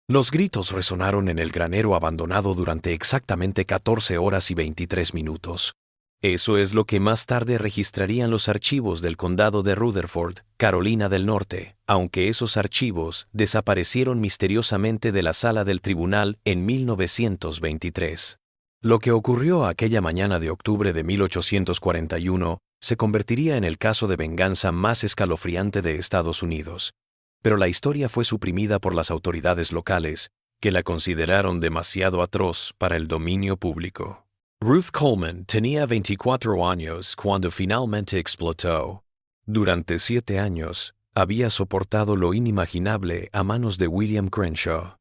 Los gritos resonaron en el granero abandonado durante exactamente 14 horas y 23 minutos. Eso es lo que más tarde registrarían los archivos del condado de Rutherford, Carolina del Norte, aunque esos archivos desaparecieron misteriosamente de la sala del tribunal en 1923. Lo que ocurrió aquella mañana de octubre de 1841 se convertiría en el caso de venganza más escalofriante de Estados Unidos. Pero la historia fue suprimida por las autoridades locales, que la consideraron demasiado atroz para el dominio público. Ruth Coleman tenía 24 años cuando finalmente explotó. Durante 7 años, había soportado lo inimaginable a manos de William Crenshaw,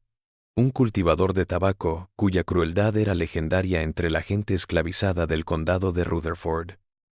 un cultivador de tabaco cuya crueldad era legendaria entre la gente esclavizada del condado de Rutherford.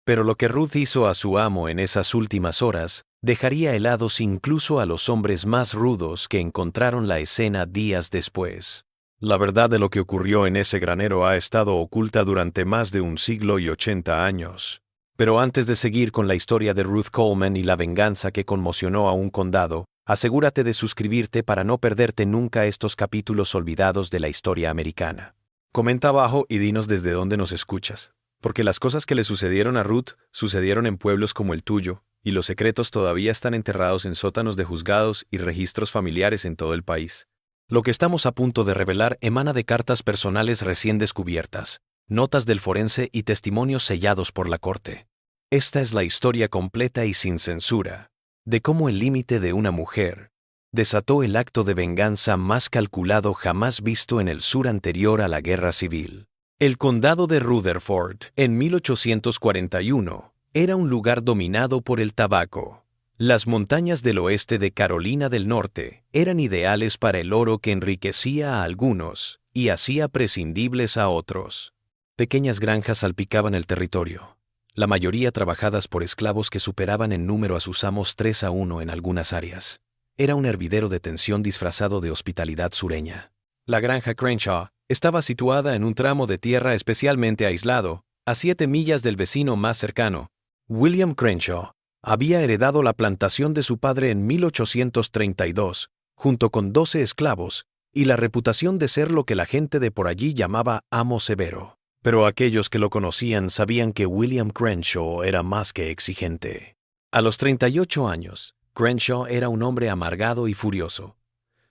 Pero lo que Ruth hizo a su amo en esas últimas horas dejaría helados incluso a los hombres más rudos que encontraron la escena días después. La verdad de lo que ocurrió en ese granero ha estado oculta durante más de un siglo y 80 años. Pero antes de seguir con la historia de Ruth Coleman y la venganza que conmocionó a un condado, asegúrate de suscribirte para no perderte nunca estos capítulos olvidados de la historia americana. Comenta abajo y dinos desde dónde nos escuchas, porque las cosas que le sucedieron a Ruth sucedieron en pueblos como el tuyo, y los secretos todavía están enterrados en sótanos de juzgados y registros familiares en todo el país. Lo que estamos a punto de revelar emana de cartas personales recién descubiertas, notas del forense y testimonios sellados por la corte. Esta es la historia completa y sin censura, de cómo el límite de una mujer desató el acto de venganza más calculado jamás visto en el sur anterior a la Guerra Civil. El condado de Rutherford, en 1841, era un lugar dominado por el tabaco. Las montañas del oeste de Carolina del Norte eran ideales para el oro que enriquecía a algunos y hacía prescindibles a otros. Pequeñas granjas salpicaban el territorio, la mayoría trabajadas por esclavos que superaban en número a sus amos 3-1 en algunas áreas. Era un hervidero de tensión disfrazado de hospitalidad sureña. La granja Crenshaw estaba situada en un tramo de tierra especialmente aislado, a 7 millas del vecino más cercano. William Crenshaw había heredado la plantación de su padre en 1832, junto con 12 esclavos, y la reputación de ser lo que la gente de por allí llamaba amo severo. Pero aquellos que lo conocían sabían que William Crenshaw era más que exigente. A los 38 años, Crenshaw era un hombre amargado y furioso.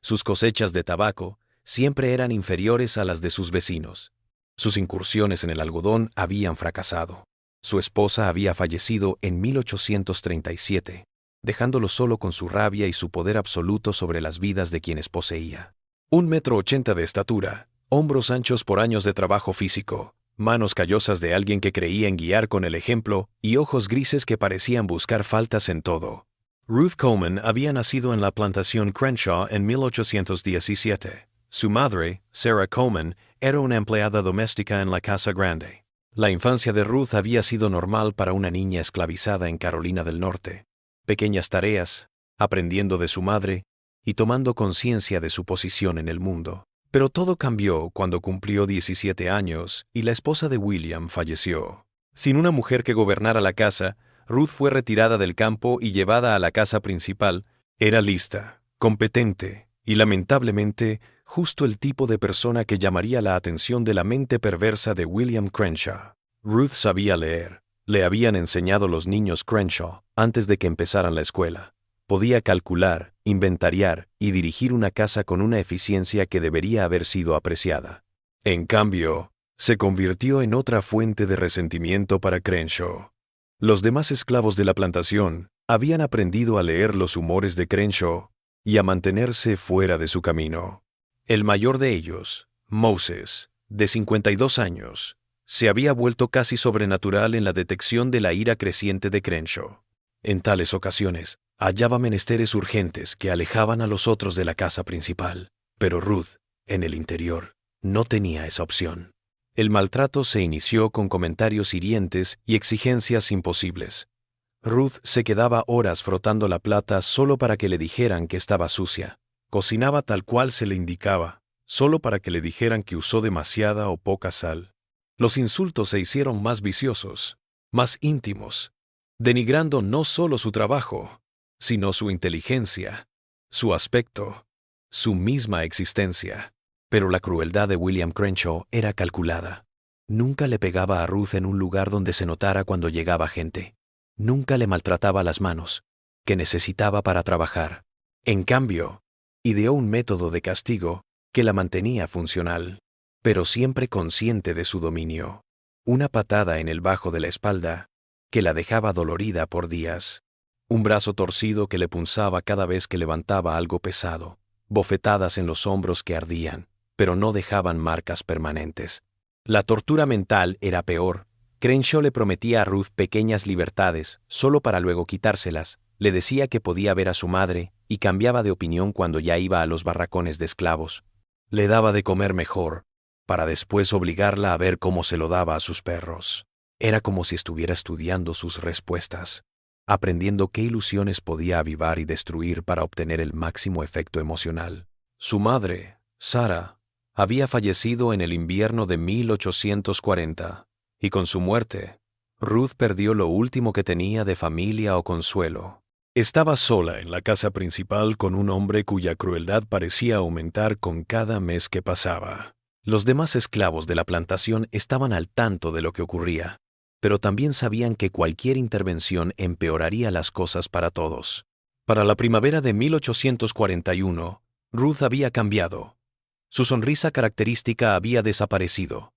Sus cosechas de tabaco siempre eran inferiores a las de sus vecinos. Sus incursiones en el algodón habían fracasado. Su esposa había fallecido en 1837, dejándolo solo con su rabia y su poder absoluto sobre las vidas de quienes poseía. 1,80 m de estatura, hombros anchos por años de trabajo físico, manos callosas de alguien que creía en guiar con el ejemplo y ojos grises que parecían buscar faltas en todo. Ruth Coleman había nacido en la plantación Crenshaw en 1817. Su madre, Sarah Coleman, era una empleada doméstica en la casa grande. La infancia de Ruth había sido normal para una niña esclavizada en Carolina del Norte. Pequeñas tareas, aprendiendo de su madre y tomando conciencia de su posición en el mundo. Pero todo cambió cuando cumplió 17 años y la esposa de William falleció. Sin una mujer que gobernara la casa, Ruth fue retirada del campo y llevada a la casa principal. Era lista, competente y, lamentablemente, justo el tipo de persona que llamaría la atención de la mente perversa de William Crenshaw. Ruth sabía leer. Le habían enseñado los niños Crenshaw antes de que empezaran la escuela. Podía calcular, inventariar y dirigir una casa con una eficiencia que debería haber sido apreciada. En cambio, se convirtió en otra fuente de resentimiento para Crenshaw. Los demás esclavos de la plantación habían aprendido a leer los humores de Crenshaw y a mantenerse fuera de su camino. El mayor de ellos, Moses, de 52 años, se había vuelto casi sobrenatural en la detección de la ira creciente de Crenshaw. En tales ocasiones, hallaba menesteres urgentes que alejaban a los otros de la casa principal, pero Ruth, en el interior, no tenía esa opción. El maltrato se inició con comentarios hirientes y exigencias imposibles. Ruth se quedaba horas frotando la plata solo para que le dijeran que estaba sucia. Cocinaba tal cual se le indicaba, solo para que le dijeran que usó demasiada o poca sal. Los insultos se hicieron más viciosos, más íntimos, denigrando no solo su trabajo, sino su inteligencia, su aspecto, su misma existencia. Pero la crueldad de William Crenshaw era calculada. Nunca le pegaba a Ruth en un lugar donde se notara cuando llegaba gente. Nunca le maltrataba las manos, que necesitaba para trabajar. En cambio, ideó un método de castigo que la mantenía funcional, pero siempre consciente de su dominio. Una patada en el bajo de la espalda, que la dejaba dolorida por días. Un brazo torcido que le punzaba cada vez que levantaba algo pesado. Bofetadas en los hombros que ardían, pero no dejaban marcas permanentes. La tortura mental era peor. Crenshaw le prometía a Ruth pequeñas libertades, solo para luego quitárselas. Le decía que podía ver a su madre, y cambiaba de opinión cuando ya iba a los barracones de esclavos. Le daba de comer mejor, para después obligarla a ver cómo se lo daba a sus perros. Era como si estuviera estudiando sus respuestas, aprendiendo qué ilusiones podía avivar y destruir para obtener el máximo efecto emocional. Su madre, Sarah, había fallecido en el invierno de 1840, y con su muerte, Ruth perdió lo último que tenía de familia o consuelo. Estaba sola en la casa principal con un hombre cuya crueldad parecía aumentar con cada mes que pasaba. Los demás esclavos de la plantación estaban al tanto de lo que ocurría, pero también sabían que cualquier intervención empeoraría las cosas para todos. Para la primavera de 1841, Ruth había cambiado. Su sonrisa característica había desaparecido.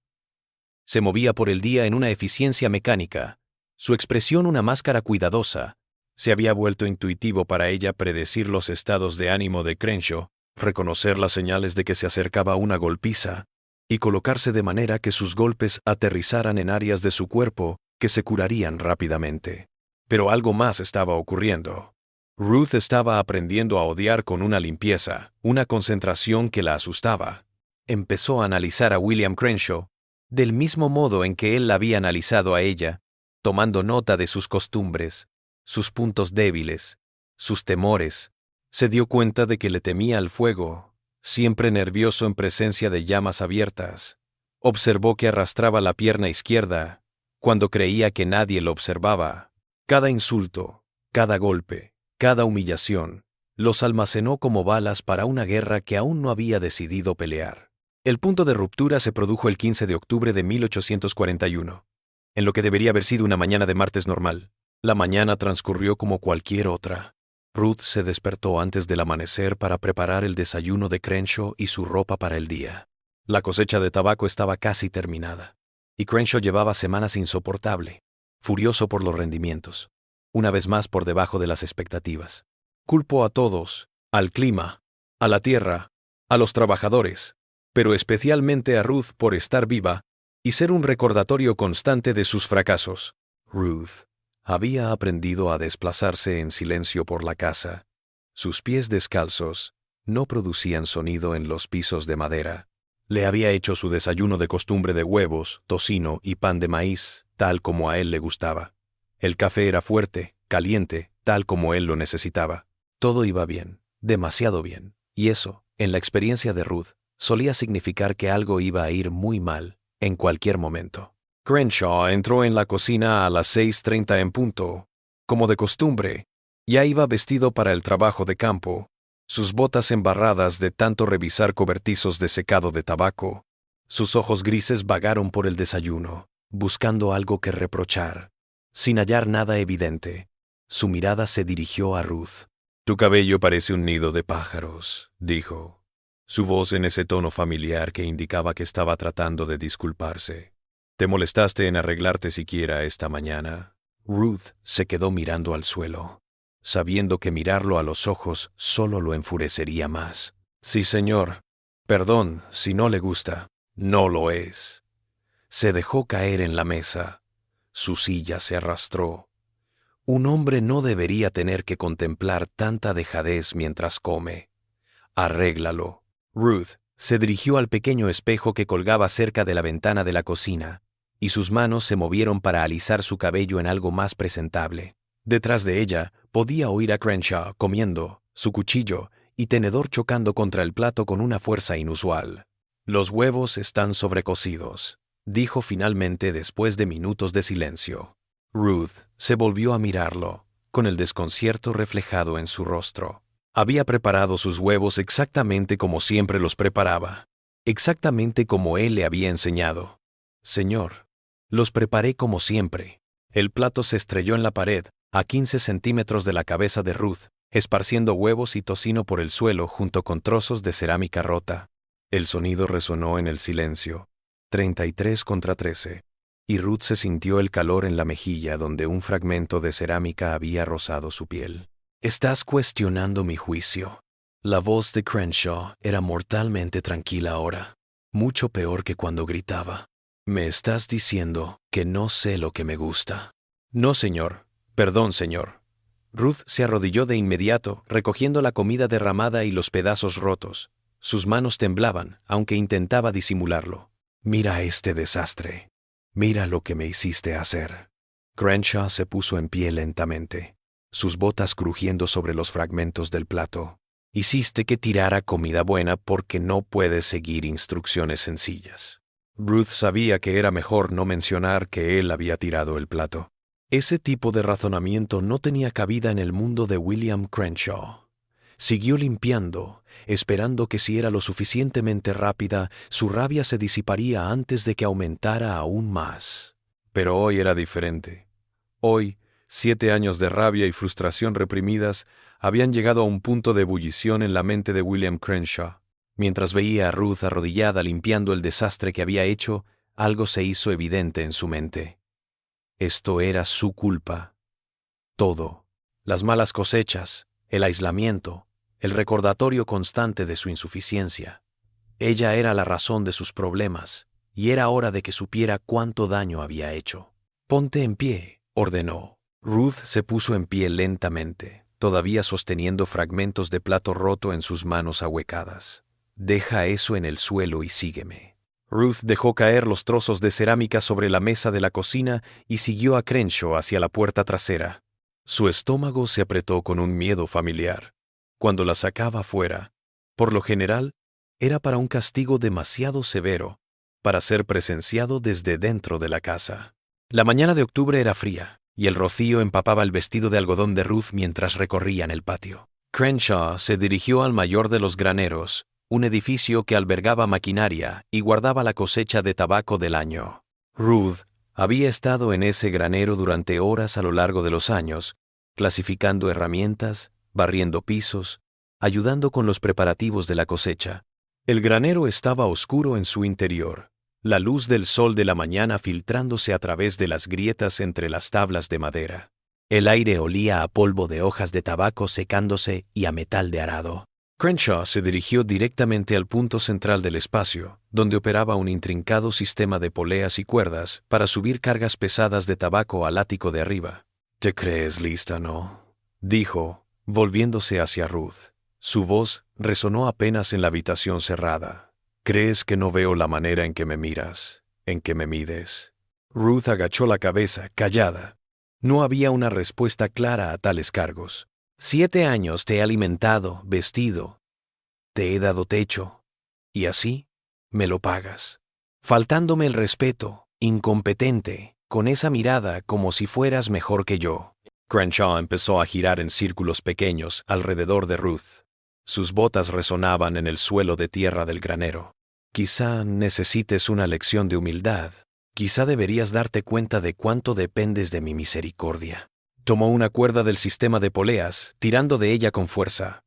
Se movía por el día en una eficiencia mecánica, su expresión una máscara cuidadosa. Se había vuelto intuitivo para ella predecir los estados de ánimo de Crenshaw, reconocer las señales de que se acercaba una golpiza, y colocarse de manera que sus golpes aterrizaran en áreas de su cuerpo que se curarían rápidamente. Pero algo más estaba ocurriendo. Ruth estaba aprendiendo a odiar con una limpieza, una concentración que la asustaba. Empezó a analizar a William Crenshaw del mismo modo en que él la había analizado a ella, tomando nota de sus costumbres, sus puntos débiles, sus temores. Se dio cuenta de que le temía al fuego, siempre nervioso en presencia de llamas abiertas. Observó que arrastraba la pierna izquierda cuando creía que nadie lo observaba. Cada insulto, cada golpe, cada humillación, los almacenó como balas para una guerra que aún no había decidido pelear. El punto de ruptura se produjo el 15 de octubre de 1841, en lo que debería haber sido una mañana de martes normal. La mañana transcurrió como cualquier otra. Ruth se despertó antes del amanecer para preparar el desayuno de Crenshaw y su ropa para el día. La cosecha de tabaco estaba casi terminada, y Crenshaw llevaba semanas insoportable, furioso por los rendimientos, una vez más por debajo de las expectativas. Culpó a todos, al clima, a la tierra, a los trabajadores, pero especialmente a Ruth por estar viva y ser un recordatorio constante de sus fracasos. Ruth había aprendido a desplazarse en silencio por la casa. Sus pies descalzos no producían sonido en los pisos de madera. Le había hecho su desayuno de costumbre de huevos, tocino y pan de maíz, tal como a él le gustaba. El café era fuerte, caliente, tal como él lo necesitaba. Todo iba bien, demasiado bien, y eso, en la experiencia de Ruth, solía significar que algo iba a ir muy mal, en cualquier momento. Crenshaw entró en la cocina a las 6:30 en punto. Como de costumbre, ya iba vestido para el trabajo de campo, sus botas embarradas de tanto revisar cobertizos de secado de tabaco. Sus ojos grises vagaron por el desayuno, buscando algo que reprochar. Sin hallar nada evidente, su mirada se dirigió a Ruth. «Tu cabello parece un nido de pájaros», dijo, su voz en ese tono familiar que indicaba que estaba tratando de disculparse. «¿Te molestaste en arreglarte siquiera esta mañana?» Ruth se quedó mirando al suelo, sabiendo que mirarlo a los ojos solo lo enfurecería más. «Sí, señor. Perdón si no le gusta». «No lo es». Se dejó caer en la mesa. Su silla se arrastró. Un hombre no debería tener que contemplar tanta dejadez mientras come. «Arréglalo». Ruth se dirigió al pequeño espejo que colgaba cerca de la ventana de la cocina, y sus manos se movieron para alisar su cabello en algo más presentable. Detrás de ella podía oír a Crenshaw comiendo, su cuchillo y tenedor chocando contra el plato con una fuerza inusual. «Los huevos están sobrecocidos», dijo finalmente después de minutos de silencio. Ruth se volvió a mirarlo, con el desconcierto reflejado en su rostro. Había preparado sus huevos exactamente como siempre los preparaba, exactamente como él le había enseñado. Señor, los preparé como siempre. El plato se estrelló en la pared, a 15 centímetros de la cabeza de Ruth, esparciendo huevos y tocino por el suelo junto con trozos de cerámica rota. El sonido resonó en el silencio, 33 contra 13, y Ruth se sintió el calor en la mejilla donde un fragmento de cerámica había rozado su piel. Estás cuestionando mi juicio. La voz de Crenshaw era mortalmente tranquila ahora, mucho peor que cuando gritaba. Me estás diciendo que no sé lo que me gusta. No, señor. Perdón, señor. Ruth se arrodilló de inmediato, recogiendo la comida derramada y los pedazos rotos. Sus manos temblaban, aunque intentaba disimularlo. Mira este desastre. Mira lo que me hiciste hacer. Crenshaw se puso en pie lentamente, sus botas crujiendo sobre los fragmentos del plato. Hiciste que tirara comida buena porque no puedes seguir instrucciones sencillas. Ruth sabía que era mejor no mencionar que él había tirado el plato. Ese tipo de razonamiento no tenía cabida en el mundo de William Crenshaw. Siguió limpiando, esperando que si era lo suficientemente rápida, su rabia se disiparía antes de que aumentara aún más. Pero hoy era diferente. Hoy, 7 años de rabia y frustración reprimidas habían llegado a un punto de ebullición en la mente de William Crenshaw. Mientras veía a Ruth arrodillada limpiando el desastre que había hecho, algo se hizo evidente en su mente. Esto era su culpa. Todo. Las malas cosechas, el aislamiento, el recordatorio constante de su insuficiencia. Ella era la razón de sus problemas, y era hora de que supiera cuánto daño había hecho. Ponte en pie, ordenó. Ruth se puso en pie lentamente, todavía sosteniendo fragmentos de plato roto en sus manos ahuecadas. Deja eso en el suelo y sígueme. Ruth dejó caer los trozos de cerámica sobre la mesa de la cocina y siguió a Crenshaw hacia la puerta trasera. Su estómago se apretó con un miedo familiar. Cuando la sacaba fuera, por lo general, era para un castigo demasiado severo, para ser presenciado desde dentro de la casa. La mañana de octubre era fría, y el rocío empapaba el vestido de algodón de Ruth mientras recorrían el patio. Crenshaw se dirigió al mayor de los graneros, un edificio que albergaba maquinaria y guardaba la cosecha de tabaco del año. Ruth había estado en ese granero durante horas a lo largo de los años, clasificando herramientas, barriendo pisos, ayudando con los preparativos de la cosecha. El granero estaba oscuro en su interior, la luz del sol de la mañana filtrándose a través de las grietas entre las tablas de madera. El aire olía a polvo de hojas de tabaco secándose y a metal de arado. Crenshaw se dirigió directamente al punto central del espacio, donde operaba un intrincado sistema de poleas y cuerdas para subir cargas pesadas de tabaco al ático de arriba. «¿Te crees lista, no?», dijo, volviéndose hacia Ruth. Su voz resonó apenas en la habitación cerrada. «¿Crees que no veo la manera en que me miras, en que me mides?». Ruth agachó la cabeza, callada. No había una respuesta clara a tales cargos. 7 años te he alimentado, vestido, te he dado techo, y así me lo pagas. Faltándome el respeto, incompetente, con esa mirada como si fueras mejor que yo. Crenshaw empezó a girar en círculos pequeños alrededor de Ruth. Sus botas resonaban en el suelo de tierra del granero. Quizá necesites una lección de humildad. Quizá deberías darte cuenta de cuánto dependes de mi misericordia. Tomó una cuerda del sistema de poleas, tirando de ella con fuerza.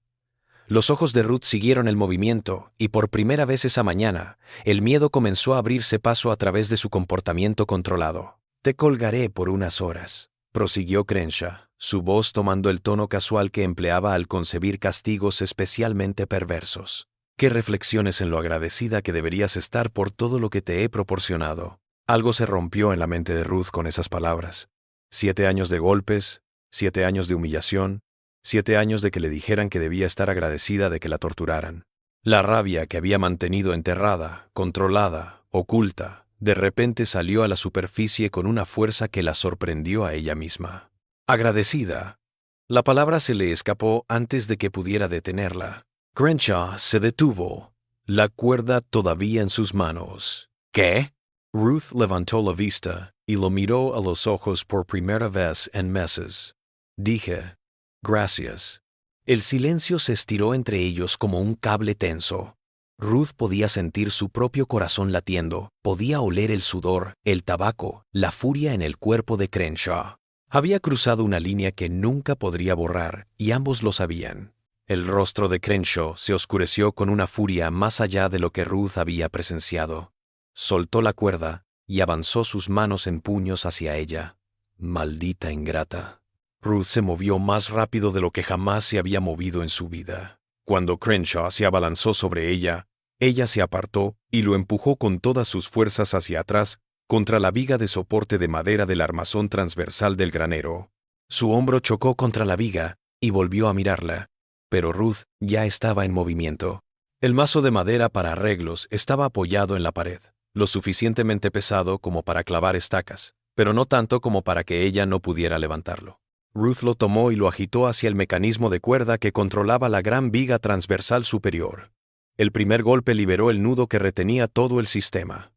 Los ojos de Ruth siguieron el movimiento, y por primera vez esa mañana, el miedo comenzó a abrirse paso a través de su comportamiento controlado. «Te colgaré por unas horas», prosiguió Crenshaw, su voz tomando el tono casual que empleaba al concebir castigos especialmente perversos. «Qué reflexiones en lo agradecida que deberías estar por todo lo que te he proporcionado». Algo se rompió en la mente de Ruth con esas palabras. 7 años de golpes, 7 años de humillación, 7 años de que le dijeran que debía estar agradecida de que la torturaran. La rabia que había mantenido enterrada, controlada, oculta, de repente salió a la superficie con una fuerza que la sorprendió a ella misma. Agradecida. La palabra se le escapó antes de que pudiera detenerla. Crenshaw se detuvo, la cuerda todavía en sus manos. ¿Qué? Ruth levantó la vista y lo miró a los ojos por primera vez en meses. Dije, gracias. El silencio se estiró entre ellos como un cable tenso. Ruth podía sentir su propio corazón latiendo, podía oler el sudor, el tabaco, la furia en el cuerpo de Crenshaw. Había cruzado una línea que nunca podría borrar, y ambos lo sabían. El rostro de Crenshaw se oscureció con una furia más allá de lo que Ruth había presenciado. Soltó la cuerda y avanzó sus manos en puños hacia ella. Maldita ingrata. Ruth se movió más rápido de lo que jamás se había movido en su vida. Cuando Crenshaw se abalanzó sobre ella, ella se apartó y lo empujó con todas sus fuerzas hacia atrás contra la viga de soporte de madera del armazón transversal del granero. Su hombro chocó contra la viga y volvió a mirarla, pero Ruth ya estaba en movimiento. El mazo de madera para arreglos estaba apoyado en la pared, lo suficientemente pesado como para clavar estacas, pero no tanto como para que ella no pudiera levantarlo. Ruth lo tomó y lo agitó hacia el mecanismo de cuerda que controlaba la gran viga transversal superior. El primer golpe liberó el nudo que retenía todo el sistema.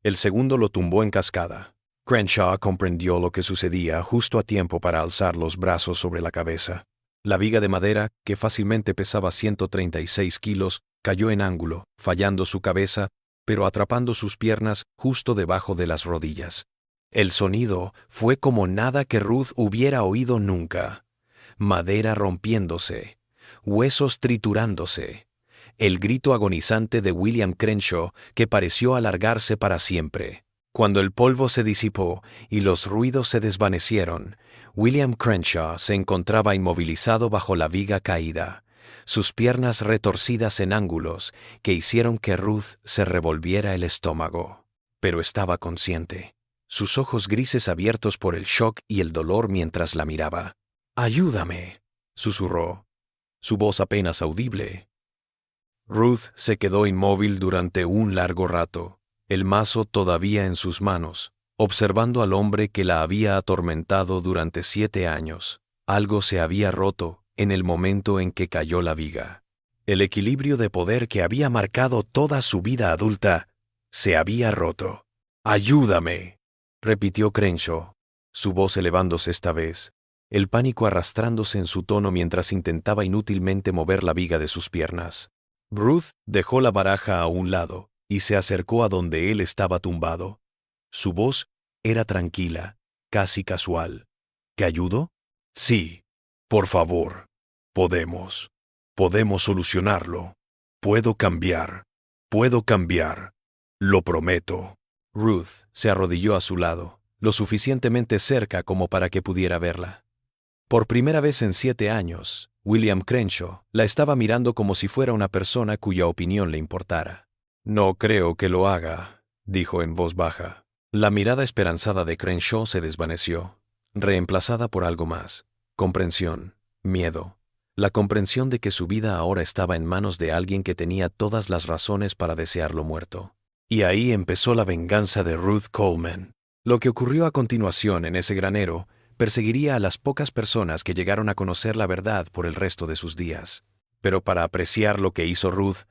El segundo lo tumbó en cascada. Crenshaw comprendió lo que sucedía justo a tiempo para alzar los brazos sobre la cabeza. La viga de madera, que fácilmente pesaba 136 kilos, cayó en ángulo, fallando su cabeza, pero atrapando sus piernas justo debajo de las rodillas. El sonido fue como nada que Ruth hubiera oído nunca. Madera rompiéndose, huesos triturándose. El grito agonizante de William Crenshaw que pareció alargarse para siempre. Cuando el polvo se disipó y los ruidos se desvanecieron, William Crenshaw se encontraba inmovilizado bajo la viga caída, sus piernas retorcidas en ángulos que hicieron que Ruth se revolviera el estómago. Pero estaba consciente. Sus ojos grises abiertos por el shock y el dolor mientras la miraba. «¡Ayúdame!», susurró, su voz apenas audible. Ruth se quedó inmóvil durante un largo rato, el mazo todavía en sus manos, observando al hombre que la había atormentado durante 7 años. Algo se había roto en el momento en que cayó la viga. El equilibrio de poder que había marcado toda su vida adulta se había roto. «¡Ayúdame!», repitió Crenshaw, su voz elevándose esta vez, el pánico arrastrándose en su tono mientras intentaba inútilmente mover la viga de sus piernas. Ruth dejó la baraja a un lado y se acercó a donde él estaba tumbado. Su voz era tranquila, casi casual. «¿Te ayudo?» «Sí, por favor. Podemos. Podemos solucionarlo. Puedo cambiar. Puedo cambiar. Lo prometo». Ruth se arrodilló a su lado, lo suficientemente cerca como para que pudiera verla. Por primera vez en 7 años, William Crenshaw la estaba mirando como si fuera una persona cuya opinión le importara. «No creo que lo haga», dijo en voz baja. La mirada esperanzada de Crenshaw se desvaneció, reemplazada por algo más: comprensión, miedo. La comprensión de que su vida ahora estaba en manos de alguien que tenía todas las razones para desearlo muerto. Y ahí empezó la venganza de Ruth Coleman. Lo que ocurrió a continuación en ese granero perseguiría a las pocas personas que llegaron a conocer la verdad por el resto de sus días. Pero para apreciar lo que hizo Ruth,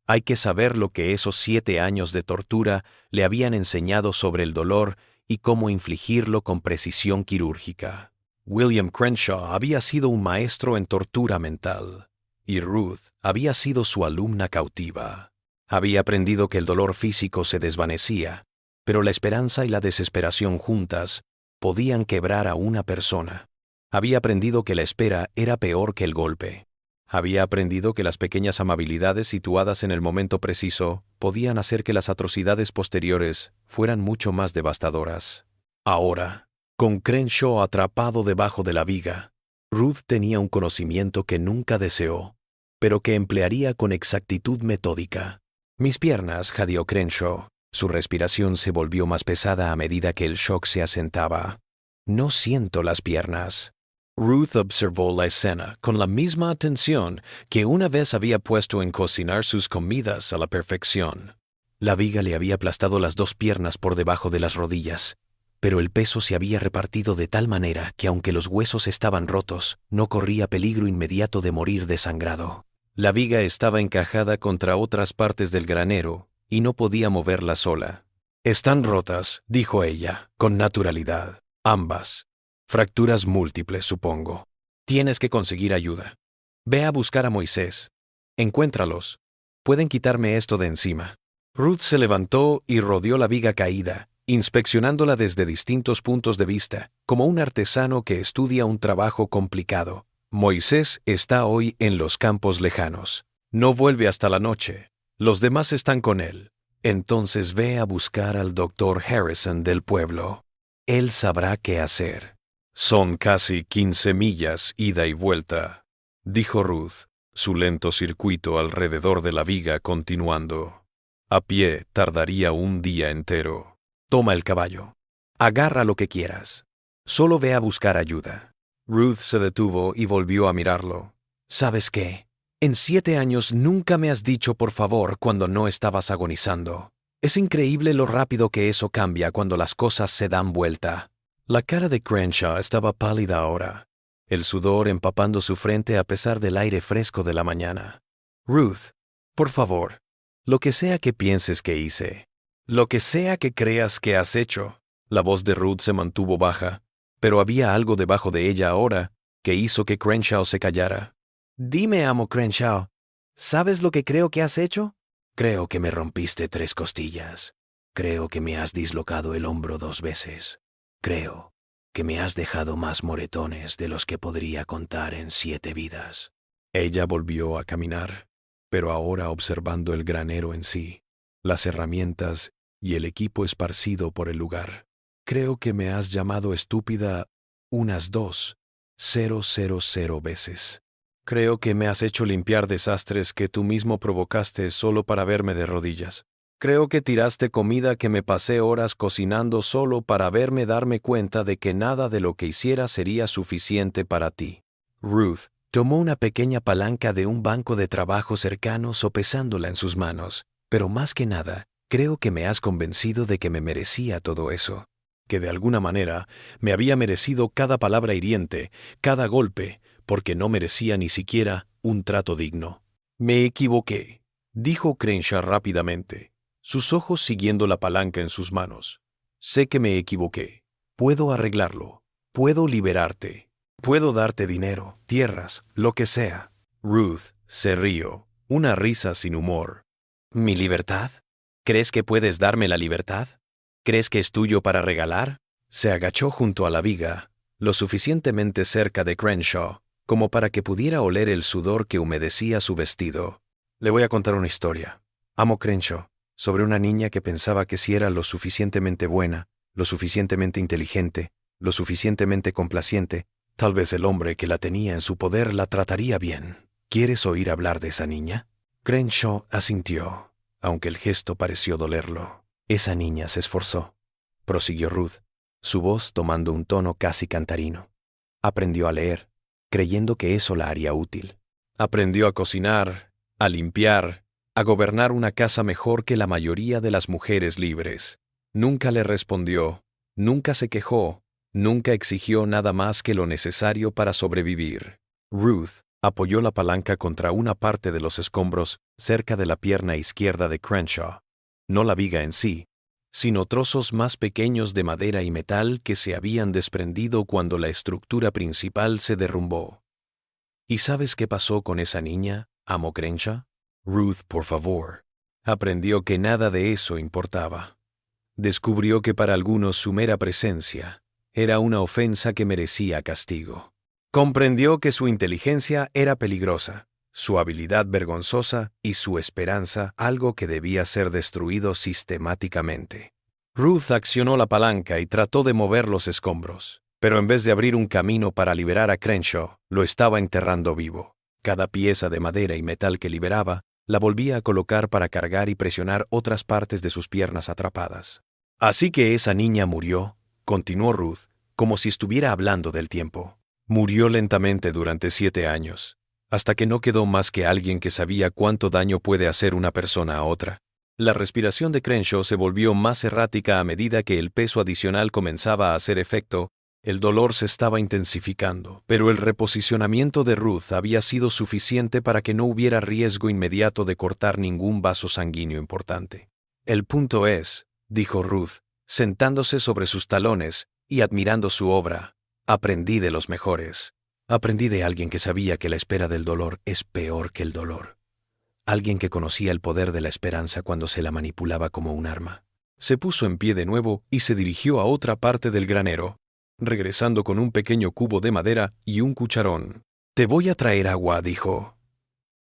hay que saber lo que esos 7 años de tortura le habían enseñado sobre el dolor y cómo infligirlo con precisión quirúrgica. William Crenshaw había sido un maestro en tortura mental, y Ruth había sido su alumna cautiva. Había aprendido que el dolor físico se desvanecía, pero la esperanza y la desesperación juntas podían quebrar a una persona. Había aprendido que la espera era peor que el golpe. Había aprendido que las pequeñas amabilidades situadas en el momento preciso podían hacer que las atrocidades posteriores fueran mucho más devastadoras. Ahora, con Crenshaw atrapado debajo de la viga, Ruth tenía un conocimiento que nunca deseó, pero que emplearía con exactitud metódica. «Mis piernas», jadeó Crenshaw. Su respiración se volvió más pesada a medida que el shock se asentaba. «No siento las piernas». Ruth observó la escena con la misma atención que una vez había puesto en cocinar sus comidas a la perfección. La viga le había aplastado las 2 piernas por debajo de las rodillas, pero el peso se había repartido de tal manera que aunque los huesos estaban rotos, no corría peligro inmediato de morir desangrado. La viga estaba encajada contra otras partes del granero y no podía moverla sola. «Están rotas», dijo ella, con naturalidad. «Ambas. Fracturas múltiples, supongo. Tienes que conseguir ayuda». Ve a buscar a Moisés. Encuéntralos. Pueden quitarme esto de encima. Ruth se levantó y rodeó la viga caída, inspeccionándola desde distintos puntos de vista, como un artesano que estudia un trabajo complicado. Moisés está hoy en los campos lejanos. No vuelve hasta la noche. Los demás están con él. Entonces ve a buscar al doctor Harrison del pueblo. Él sabrá qué hacer. Son casi 15 millas ida y vuelta, dijo Ruth, su lento circuito alrededor de la viga continuando. A pie tardaría un día entero. Toma el caballo. Agarra lo que quieras. Solo ve a buscar ayuda. Ruth se detuvo y volvió a mirarlo. ¿Sabes qué? En 7 años nunca me has dicho por favor cuando no estabas agonizando. Es increíble lo rápido que eso cambia cuando las cosas se dan vuelta. La cara de Crenshaw estaba pálida ahora, el sudor empapando su frente a pesar del aire fresco de la mañana. Ruth, por favor, lo que sea que pienses que hice, lo que sea que creas que has hecho. La voz de Ruth se mantuvo baja, pero había algo debajo de ella ahora que hizo que Crenshaw se callara. Dime, amo Crenshaw, ¿sabes lo que creo que has hecho? Creo que me rompiste 3 costillas. Creo que me has dislocado el hombro 2 veces. Creo que me has dejado más moretones de los que podría contar en 7 vidas. Ella volvió a caminar, pero ahora observando el granero en sí, las herramientas y el equipo esparcido por el lugar. Creo que me has llamado estúpida unas 2,000 veces. Creo que me has hecho limpiar desastres que tú mismo provocaste solo para verme de rodillas. Creo que tiraste comida que me pasé horas cocinando solo para verme darme cuenta de que nada de lo que hiciera sería suficiente para ti. Ruth tomó una pequeña palanca de un banco de trabajo cercano sopesándola en sus manos, pero más que nada, creo que me has convencido de que me merecía todo eso, que de alguna manera me había merecido cada palabra hiriente, cada golpe, porque no merecía ni siquiera un trato digno. Me equivoqué, dijo Crenshaw rápidamente, sus ojos siguiendo la palanca en sus manos. Sé que me equivoqué. Puedo arreglarlo. Puedo liberarte. Puedo darte dinero, tierras, lo que sea. Ruth se rió, una risa sin humor. ¿Mi libertad? ¿Crees que puedes darme la libertad? ¿Crees que es tuyo para regalar? Se agachó junto a la viga, lo suficientemente cerca de Crenshaw, como para que pudiera oler el sudor que humedecía su vestido. Le voy a contar una historia. Amo Crenshaw, sobre una niña que pensaba que si era lo suficientemente buena, lo suficientemente inteligente, lo suficientemente complaciente, tal vez el hombre que la tenía en su poder la trataría bien. ¿Quieres oír hablar de esa niña? Crenshaw asintió, aunque el gesto pareció dolerlo. Esa niña se esforzó, prosiguió Ruth, su voz tomando un tono casi cantarino. Aprendió a leer, creyendo que eso la haría útil. Aprendió a cocinar, a limpiar, a gobernar una casa mejor que la mayoría de las mujeres libres. Nunca le respondió, nunca se quejó, nunca exigió nada más que lo necesario para sobrevivir. Ruth apoyó la palanca contra una parte de los escombros cerca de la pierna izquierda de Crenshaw. No la viga en sí, sino trozos más pequeños de madera y metal que se habían desprendido cuando la estructura principal se derrumbó. ¿Y sabes qué pasó con esa niña, amo Crenshaw? Ruth, por favor. Aprendió que nada de eso importaba. Descubrió que para algunos su mera presencia era una ofensa que merecía castigo. Comprendió que su inteligencia era peligrosa, su habilidad vergonzosa y su esperanza algo que debía ser destruido sistemáticamente. Ruth accionó la palanca y trató de mover los escombros, pero en vez de abrir un camino para liberar a Crenshaw, lo estaba enterrando vivo. Cada pieza de madera y metal que liberaba la volvía a colocar para cargar y presionar otras partes de sus piernas atrapadas. Así que esa niña murió, continuó Ruth, como si estuviera hablando del tiempo. Murió lentamente durante 7 años, hasta que no quedó más que alguien que sabía cuánto daño puede hacer una persona a otra. La respiración de Crenshaw se volvió más errática a medida que el peso adicional comenzaba a hacer efecto. El dolor se estaba intensificando, pero el reposicionamiento de Ruth había sido suficiente para que no hubiera riesgo inmediato de cortar ningún vaso sanguíneo importante. El punto es, dijo Ruth, sentándose sobre sus talones y admirando su obra, aprendí de los mejores. Aprendí de alguien que sabía que la espera del dolor es peor que el dolor. Alguien que conocía el poder de la esperanza cuando se la manipulaba como un arma. Se puso en pie de nuevo y se dirigió a otra parte del granero, regresando con un pequeño cubo de madera y un cucharón. «Te voy a traer agua», dijo.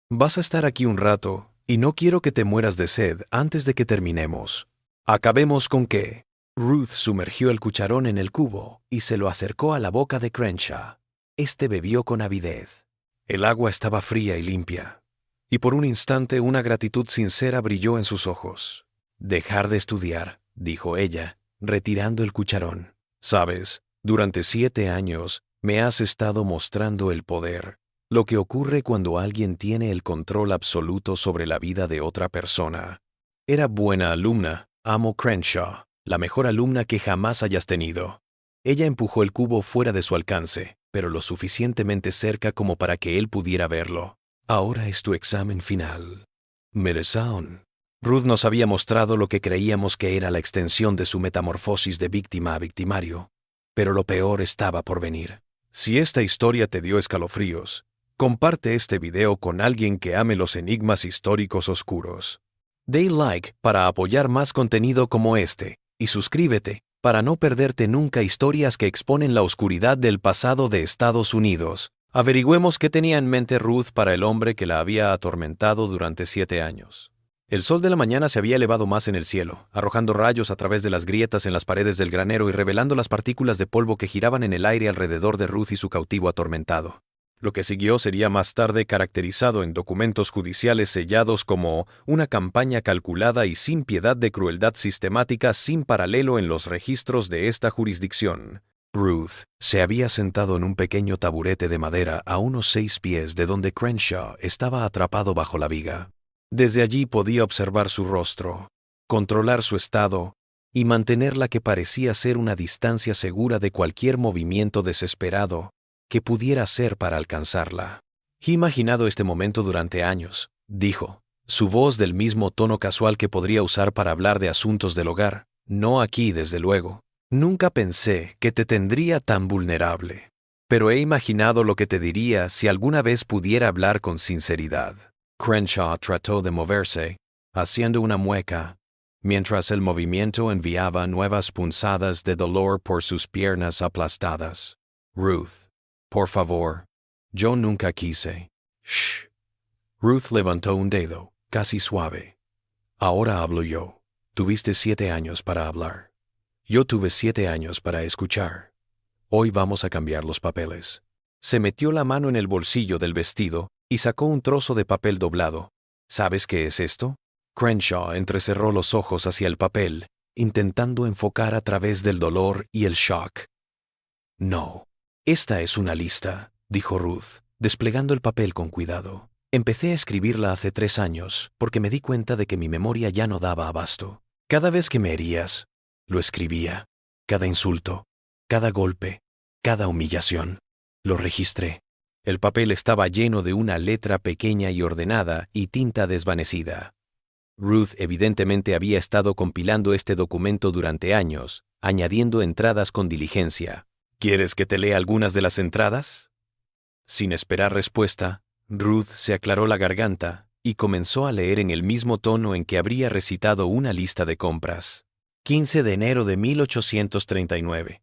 «Vas a estar aquí un rato, y no quiero que te mueras de sed antes de que terminemos. Acabemos con que...» Ruth sumergió el cucharón en el cubo y se lo acercó a la boca de Crenshaw. Este bebió con avidez. El agua estaba fría y limpia, y por un instante una gratitud sincera brilló en sus ojos. «Dejar de estudiar», dijo ella, retirando el cucharón. «Sabes, durante 7 años me has estado mostrando el poder, lo que ocurre cuando alguien tiene el control absoluto sobre la vida de otra persona. Era buena alumna, amo Crenshaw, la mejor alumna que jamás hayas tenido». Ella empujó el cubo fuera de su alcance, pero lo suficientemente cerca como para que él pudiera verlo. «Ahora es tu examen final. Meresaon». Ruth nos había mostrado lo que creíamos que era la extensión de su metamorfosis de víctima a victimario, pero lo peor estaba por venir. Si esta historia te dio escalofríos, comparte este video con alguien que ame los enigmas históricos oscuros. Dale like para apoyar más contenido como este, y suscríbete para no perderte nunca historias que exponen la oscuridad del pasado de Estados Unidos. Averigüemos qué tenía en mente Ruth para el hombre que la había atormentado durante 7 años. El sol de la mañana se había elevado más en el cielo, arrojando rayos a través de las grietas en las paredes del granero y revelando las partículas de polvo que giraban en el aire alrededor de Ruth y su cautivo atormentado. Lo que siguió sería más tarde caracterizado en documentos judiciales sellados como una campaña calculada y sin piedad de crueldad sistemática sin paralelo en los registros de esta jurisdicción. Ruth se había sentado en un pequeño taburete de madera a unos 6 pies de donde Crenshaw estaba atrapado bajo la viga. Desde allí podía observar su rostro, controlar su estado y mantener la que parecía ser una distancia segura de cualquier movimiento desesperado que pudiera hacer para alcanzarla. «He imaginado este momento durante años», dijo, su voz del mismo tono casual que podría usar para hablar de asuntos del hogar. «No aquí, desde luego. Nunca pensé que te tendría tan vulnerable. Pero he imaginado lo que te diría si alguna vez pudiera hablar con sinceridad». Crenshaw trató de moverse, haciendo una mueca, mientras el movimiento enviaba nuevas punzadas de dolor por sus piernas aplastadas. «Ruth, por favor, yo nunca quise». «Shh». Ruth levantó un dedo, casi suave. «Ahora hablo yo. Tuviste 7 años para hablar. Yo tuve 7 años para escuchar. Hoy vamos a cambiar los papeles». Se metió la mano en el bolsillo del vestido y sacó un trozo de papel doblado. «¿Sabes qué es esto?» Crenshaw entrecerró los ojos hacia el papel, intentando enfocar a través del dolor y el shock. «No. Esta es una lista», dijo Ruth, desplegando el papel con cuidado. «Empecé a escribirla hace 3 años porque me di cuenta de que mi memoria ya no daba abasto. Cada vez que me herías, lo escribía. Cada insulto, cada golpe, cada humillación. Lo registré». El papel estaba lleno de una letra pequeña y ordenada y tinta desvanecida. Ruth evidentemente había estado compilando este documento durante años, añadiendo entradas con diligencia. «¿Quieres que te lea algunas de las entradas?» Sin esperar respuesta, Ruth se aclaró la garganta y comenzó a leer en el mismo tono en que habría recitado una lista de compras. 15 de enero de 1839.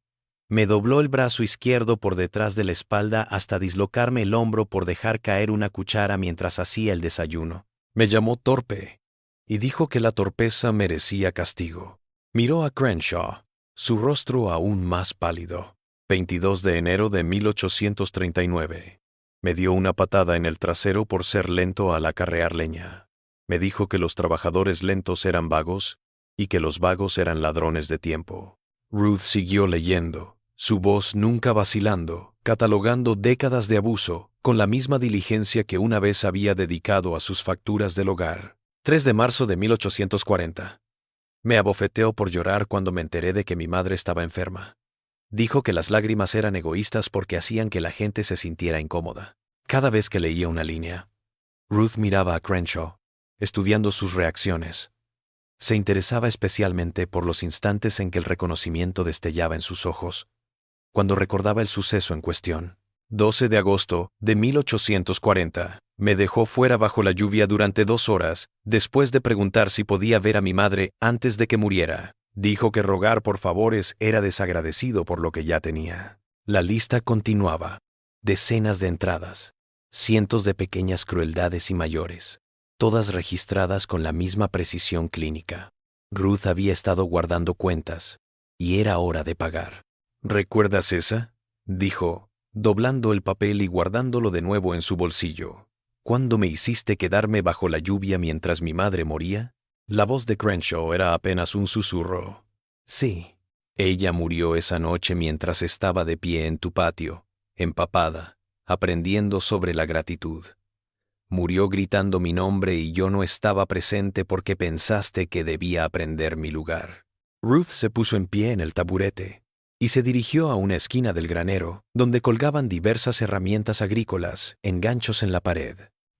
Me dobló el brazo izquierdo por detrás de la espalda hasta dislocarme el hombro por dejar caer una cuchara mientras hacía el desayuno. Me llamó torpe y dijo que la torpeza merecía castigo. Miró a Crenshaw, su rostro aún más pálido. 22 de enero de 1839. Me dio una patada en el trasero por ser lento al acarrear leña. Me dijo que los trabajadores lentos eran vagos y que los vagos eran ladrones de tiempo. Ruth siguió leyendo, su voz nunca vacilando, catalogando décadas de abuso con la misma diligencia que una vez había dedicado a sus facturas del hogar. 3 de marzo de 1840. Me abofeteó por llorar cuando me enteré de que mi madre estaba enferma. Dijo que las lágrimas eran egoístas porque hacían que la gente se sintiera incómoda. Cada vez que leía una línea, Ruth miraba a Crenshaw, estudiando sus reacciones. Se interesaba especialmente por los instantes en que el reconocimiento destellaba en sus ojos, cuando recordaba el suceso en cuestión. 12 de agosto de 1840. Me dejó fuera bajo la lluvia durante 2 horas, después de preguntar si podía ver a mi madre antes de que muriera. Dijo que rogar por favores era desagradecido por lo que ya tenía. La lista continuaba. Decenas de entradas. Cientos de pequeñas crueldades y mayores. Todas registradas con la misma precisión clínica. Ruth había estado guardando cuentas, y era hora de pagar. ¿Recuerdas esa?, dijo, doblando el papel y guardándolo de nuevo en su bolsillo. ¿Cuándo me hiciste quedarme bajo la lluvia mientras mi madre moría? La voz de Crenshaw era apenas un susurro. Sí. Ella murió esa noche mientras estaba de pie en tu patio, empapada, aprendiendo sobre la gratitud. Murió gritando mi nombre y yo no estaba presente porque pensaste que debía aprender mi lugar. Ruth se puso en pie en el taburete y se dirigió a una esquina del granero, donde colgaban diversas herramientas agrícolas en ganchos en la pared.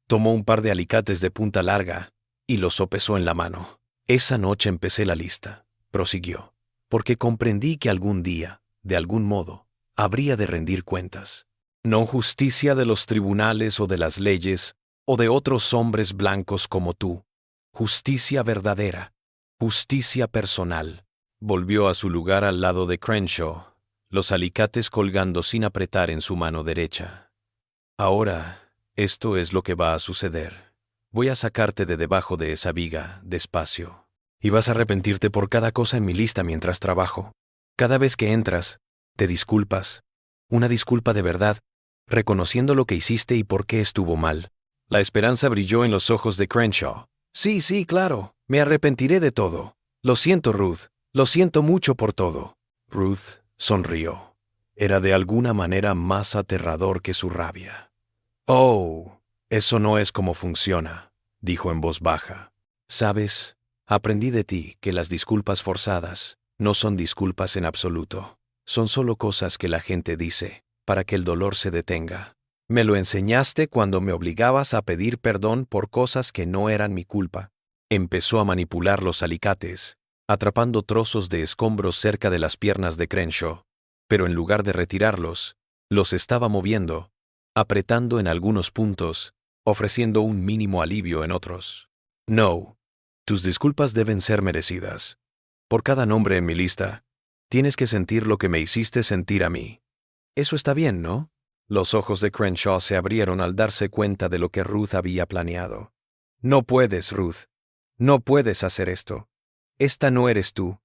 Tomó un par de alicates de punta larga y los sopesó en la mano. Esa noche empecé la lista, prosiguió, porque comprendí que algún día, de algún modo, habría de rendir cuentas. No justicia de los tribunales o de las leyes, o de otros hombres blancos como tú. Justicia verdadera, justicia personal. Volvió a su lugar al lado de Crenshaw, los alicates colgando sin apretar en su mano derecha. Ahora, esto es lo que va a suceder. Voy a sacarte de debajo de esa viga, despacio. Y vas a arrepentirte por cada cosa en mi lista mientras trabajo. Cada vez que entras, te disculpas. Una disculpa de verdad, reconociendo lo que hiciste y por qué estuvo mal. La esperanza brilló en los ojos de Crenshaw. Sí, claro, me arrepentiré de todo. Lo siento, Ruth. Lo siento mucho por todo. Ruth sonrió. Era de alguna manera más aterrador que su rabia. Oh, eso no es como funciona, dijo en voz baja. Sabes, aprendí de ti que las disculpas forzadas no son disculpas en absoluto. Son solo cosas que la gente dice para que el dolor se detenga. Me lo enseñaste cuando me obligabas a pedir perdón por cosas que no eran mi culpa. Empezó a manipular los alicates, atrapando trozos de escombros cerca de las piernas de Crenshaw, pero en lugar de retirarlos, los estaba moviendo, apretando en algunos puntos, ofreciendo un mínimo alivio en otros. No, tus disculpas deben ser merecidas. Por cada nombre en mi lista, tienes que sentir lo que me hiciste sentir a mí. Eso está bien, ¿no? Los ojos de Crenshaw se abrieron al darse cuenta de lo que Ruth había planeado. No puedes, Ruth. No puedes hacer esto. Esta no eres tú.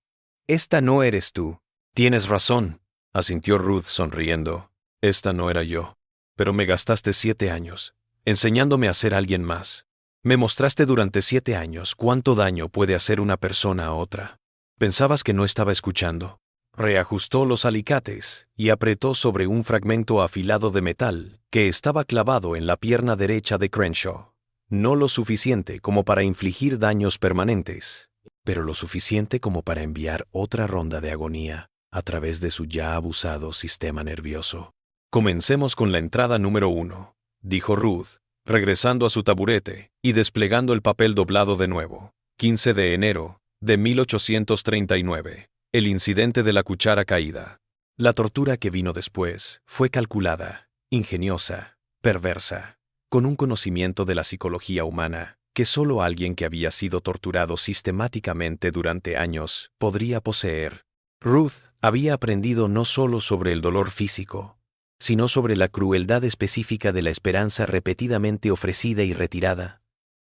Esta no eres tú. Tienes razón, asintió Ruth sonriendo. Esta no era yo. Pero me gastaste 7 años, enseñándome a ser alguien más. Me mostraste durante 7 años cuánto daño puede hacer una persona a otra. Pensabas que no estaba escuchando. Reajustó los alicates y apretó sobre un fragmento afilado de metal que estaba clavado en la pierna derecha de Crenshaw. No lo suficiente como para infligir daños permanentes, pero lo suficiente como para enviar otra ronda de agonía a través de su ya abusado sistema nervioso. Comencemos con la entrada número 1, dijo Ruth, regresando a su taburete y desplegando el papel doblado de nuevo. 15 de enero de 1839. El incidente de la cuchara caída. La tortura que vino después fue calculada, ingeniosa, perversa, con un conocimiento de la psicología humana que solo alguien que había sido torturado sistemáticamente durante años podría poseer. Ruth había aprendido no solo sobre el dolor físico, sino sobre la crueldad específica de la esperanza repetidamente ofrecida y retirada,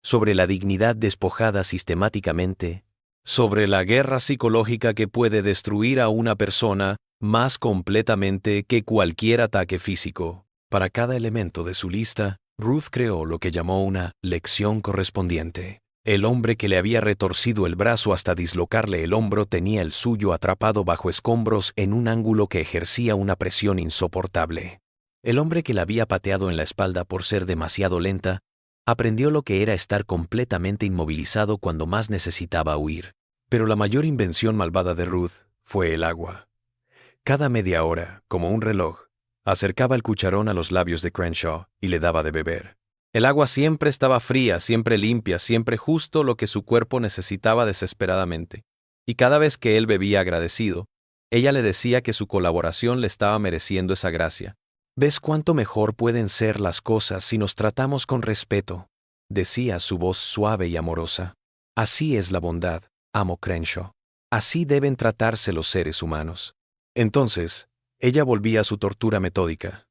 sobre la dignidad despojada sistemáticamente, sobre la guerra psicológica que puede destruir a una persona más completamente que cualquier ataque físico. Para cada elemento de su lista, Ruth creó lo que llamó una lección correspondiente. El hombre que le había retorcido el brazo hasta dislocarle el hombro tenía el suyo atrapado bajo escombros en un ángulo que ejercía una presión insoportable. El hombre que la había pateado en la espalda por ser demasiado lenta aprendió lo que era estar completamente inmovilizado cuando más necesitaba huir. Pero la mayor invención malvada de Ruth fue el agua. Cada media hora, como un reloj, acercaba el cucharón a los labios de Crenshaw y le daba de beber. El agua siempre estaba fría, siempre limpia, siempre justo lo que su cuerpo necesitaba desesperadamente. Y cada vez que él bebía agradecido, ella le decía que su colaboración le estaba mereciendo esa gracia, ¿Ves cuánto mejor pueden ser las cosas si nos tratamos con respeto?, decía su voz suave y amorosa. Así es la bondad, amo Crenshaw. Así deben tratarse los seres humanos. Entonces, ella volvía a su tortura metódica.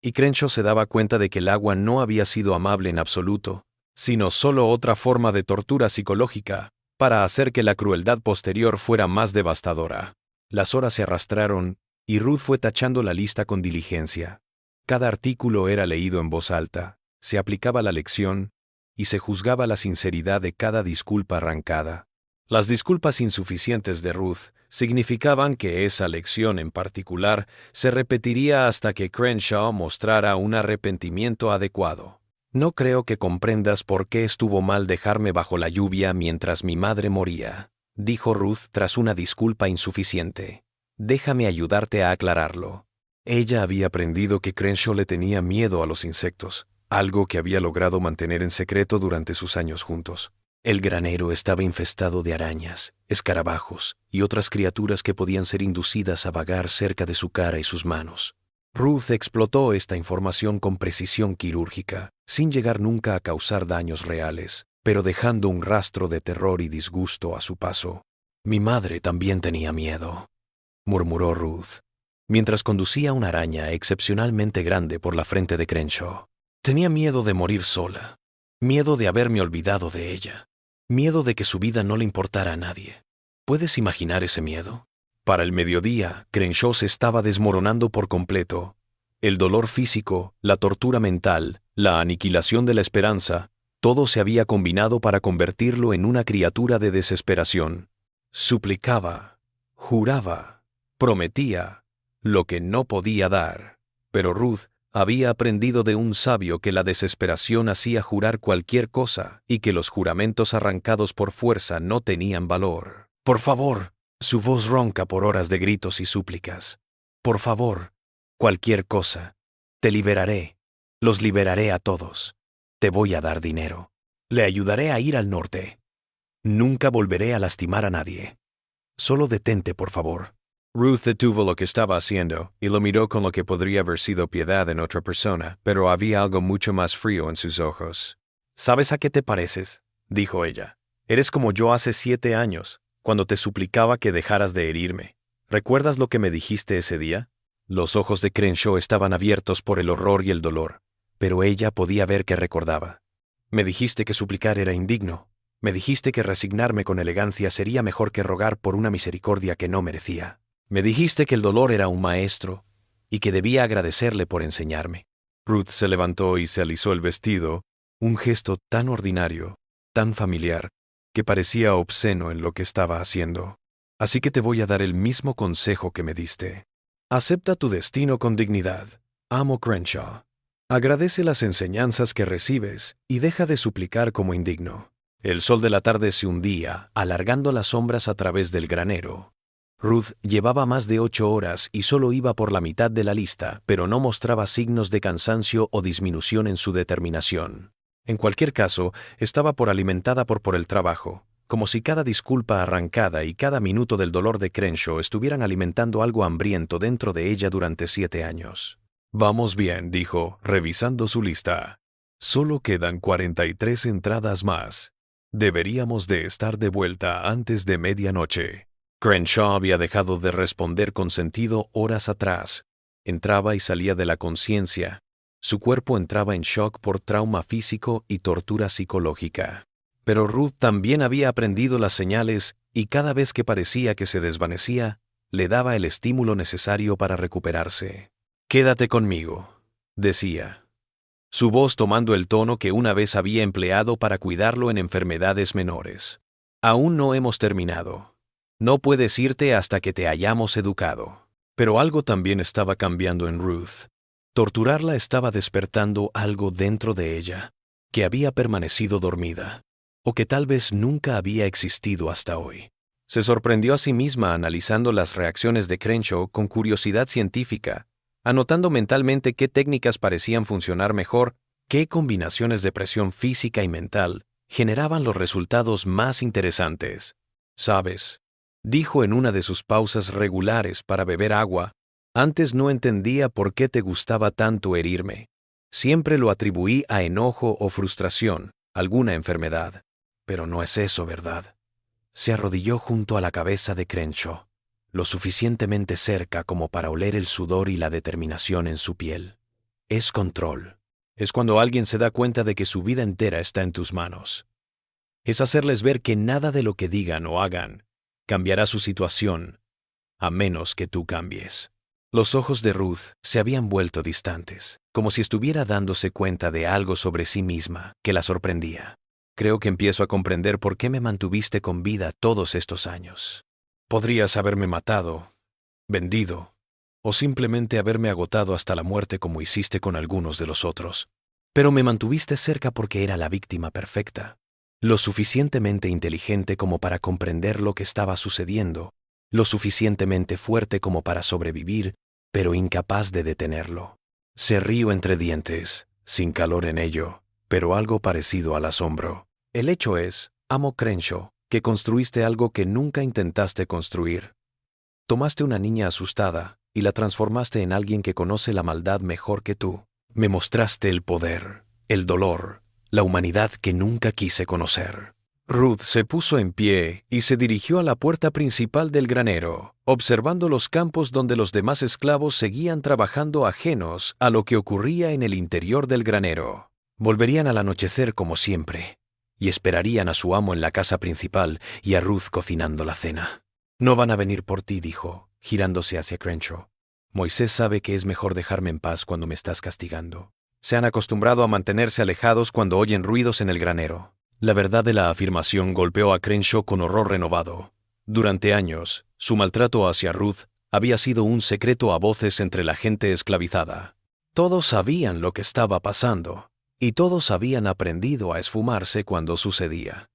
Y Crenshaw se daba cuenta de que el agua no había sido amable en absoluto, sino solo otra forma de tortura psicológica, para hacer que la crueldad posterior fuera más devastadora. Las horas se arrastraron, y Ruth fue tachando la lista con diligencia. Cada artículo era leído en voz alta, se aplicaba la lección, y se juzgaba la sinceridad de cada disculpa arrancada. Las disculpas insuficientes de Ruth significaban que esa lección en particular se repetiría hasta que Crenshaw mostrara un arrepentimiento adecuado. No creo que comprendas por qué estuvo mal dejarme bajo la lluvia mientras mi madre moría, dijo Ruth tras una disculpa insuficiente. Déjame ayudarte a aclararlo. Ella había aprendido que Crenshaw le tenía miedo a los insectos, algo que había logrado mantener en secreto durante sus años juntos. El granero estaba infestado de arañas, escarabajos y otras criaturas que podían ser inducidas a vagar cerca de su cara y sus manos. Ruth explotó esta información con precisión quirúrgica, sin llegar nunca a causar daños reales, pero dejando un rastro de terror y disgusto a su paso. Mi madre también tenía miedo, murmuró Ruth, mientras conducía una araña excepcionalmente grande por la frente de Crenshaw. Tenía miedo de morir sola, miedo de haberme olvidado de ella, miedo de que su vida no le importara a nadie. ¿Puedes imaginar ese miedo? Para el mediodía, Crenshaw se estaba desmoronando por completo. El dolor físico, la tortura mental, la aniquilación de la esperanza, todo se había combinado para convertirlo en una criatura de desesperación. Suplicaba, juraba, prometía, lo que no podía dar. Pero Ruth había aprendido de un sabio que la desesperación hacía jurar cualquier cosa y que los juramentos arrancados por fuerza no tenían valor. Por favor, su voz ronca por horas de gritos y súplicas. Por favor, cualquier cosa. Te liberaré. Los liberaré a todos. Te voy a dar dinero. Le ayudaré a ir al norte. Nunca volveré a lastimar a nadie. Solo detente, por favor. Ruth detuvo lo que estaba haciendo y lo miró con lo que podría haber sido piedad en otra persona, pero había algo mucho más frío en sus ojos. ¿Sabes a qué te pareces?, dijo ella. Eres como yo hace 7 años, cuando te suplicaba que dejaras de herirme. ¿Recuerdas lo que me dijiste ese día? Los ojos de Crenshaw estaban abiertos por el horror y el dolor, pero ella podía ver que recordaba. Me dijiste que suplicar era indigno. Me dijiste que resignarme con elegancia sería mejor que rogar por una misericordia que no merecía. Me dijiste que el dolor era un maestro y que debía agradecerle por enseñarme. Ruth se levantó y se alisó el vestido, un gesto tan ordinario, tan familiar, que parecía obsceno en lo que estaba haciendo. Así que te voy a dar el mismo consejo que me diste. Acepta tu destino con dignidad. Amo Crenshaw. Agradece las enseñanzas que recibes y deja de suplicar como indigno. El sol de la tarde se hundía, alargando las sombras a través del granero. Ruth llevaba más de 8 horas y solo iba por la mitad de la lista, pero no mostraba signos de cansancio o disminución en su determinación. En cualquier caso, estaba alimentada por el trabajo, como si cada disculpa arrancada y cada minuto del dolor de Crenshaw estuvieran alimentando algo hambriento dentro de ella durante 7 años. Vamos bien, dijo, revisando su lista. Solo quedan 43 entradas más. Deberíamos de estar de vuelta antes de medianoche. Crenshaw había dejado de responder con sentido horas atrás. Entraba y salía de la conciencia. Su cuerpo entraba en shock por trauma físico y tortura psicológica. Pero Ruth también había aprendido las señales y cada vez que parecía que se desvanecía, le daba el estímulo necesario para recuperarse. «Quédate conmigo», decía, su voz tomando el tono que una vez había empleado para cuidarlo en enfermedades menores. «Aún no hemos terminado. No puedes irte hasta que te hayamos educado». Pero algo también estaba cambiando en Ruth. Torturarla estaba despertando algo dentro de ella, que había permanecido dormida, o que tal vez nunca había existido hasta hoy. Se sorprendió a sí misma analizando las reacciones de Crenshaw con curiosidad científica, anotando mentalmente qué técnicas parecían funcionar mejor, qué combinaciones de presión física y mental generaban los resultados más interesantes. «¿Sabes?», dijo en una de sus pausas regulares para beber agua, Antes no entendía por qué te gustaba tanto herirme. Siempre lo atribuí a enojo o frustración, alguna enfermedad. Pero no es eso, ¿verdad? Se arrodilló junto a la cabeza de Crenshaw, lo suficientemente cerca como para oler el sudor y la determinación en su piel. Es control. Es cuando alguien se da cuenta de que su vida entera está en tus manos. Es hacerles ver que nada de lo que digan o hagan cambiará su situación, a menos que tú cambies. Los ojos de Ruth se habían vuelto distantes, como si estuviera dándose cuenta de algo sobre sí misma que la sorprendía. Creo que empiezo a comprender por qué me mantuviste con vida todos estos años. Podrías haberme matado, vendido, o simplemente haberme agotado hasta la muerte como hiciste con algunos de los otros. Pero me mantuviste cerca porque era la víctima perfecta, lo suficientemente inteligente como para comprender lo que estaba sucediendo, lo suficientemente fuerte como para sobrevivir, pero incapaz de detenerlo. Se rió entre dientes, sin calor en ello, pero algo parecido al asombro. El hecho es, amo Crenshaw, que construiste algo que nunca intentaste construir. Tomaste una niña asustada y la transformaste en alguien que conoce la maldad mejor que tú. Me mostraste el poder, el dolor, la humanidad que nunca quise conocer. Ruth se puso en pie y se dirigió a la puerta principal del granero, observando los campos donde los demás esclavos seguían trabajando ajenos a lo que ocurría en el interior del granero. Volverían al anochecer como siempre, y esperarían a su amo en la casa principal y a Ruth cocinando la cena. No van a venir por ti, dijo, girándose hacia Crenshaw. Moisés sabe que es mejor dejarme en paz cuando me estás castigando. Se han acostumbrado a mantenerse alejados cuando oyen ruidos en el granero. La verdad de la afirmación golpeó a Crenshaw con horror renovado. Durante años, su maltrato hacia Ruth había sido un secreto a voces entre la gente esclavizada. Todos sabían lo que estaba pasando, y todos habían aprendido a esfumarse cuando sucedía.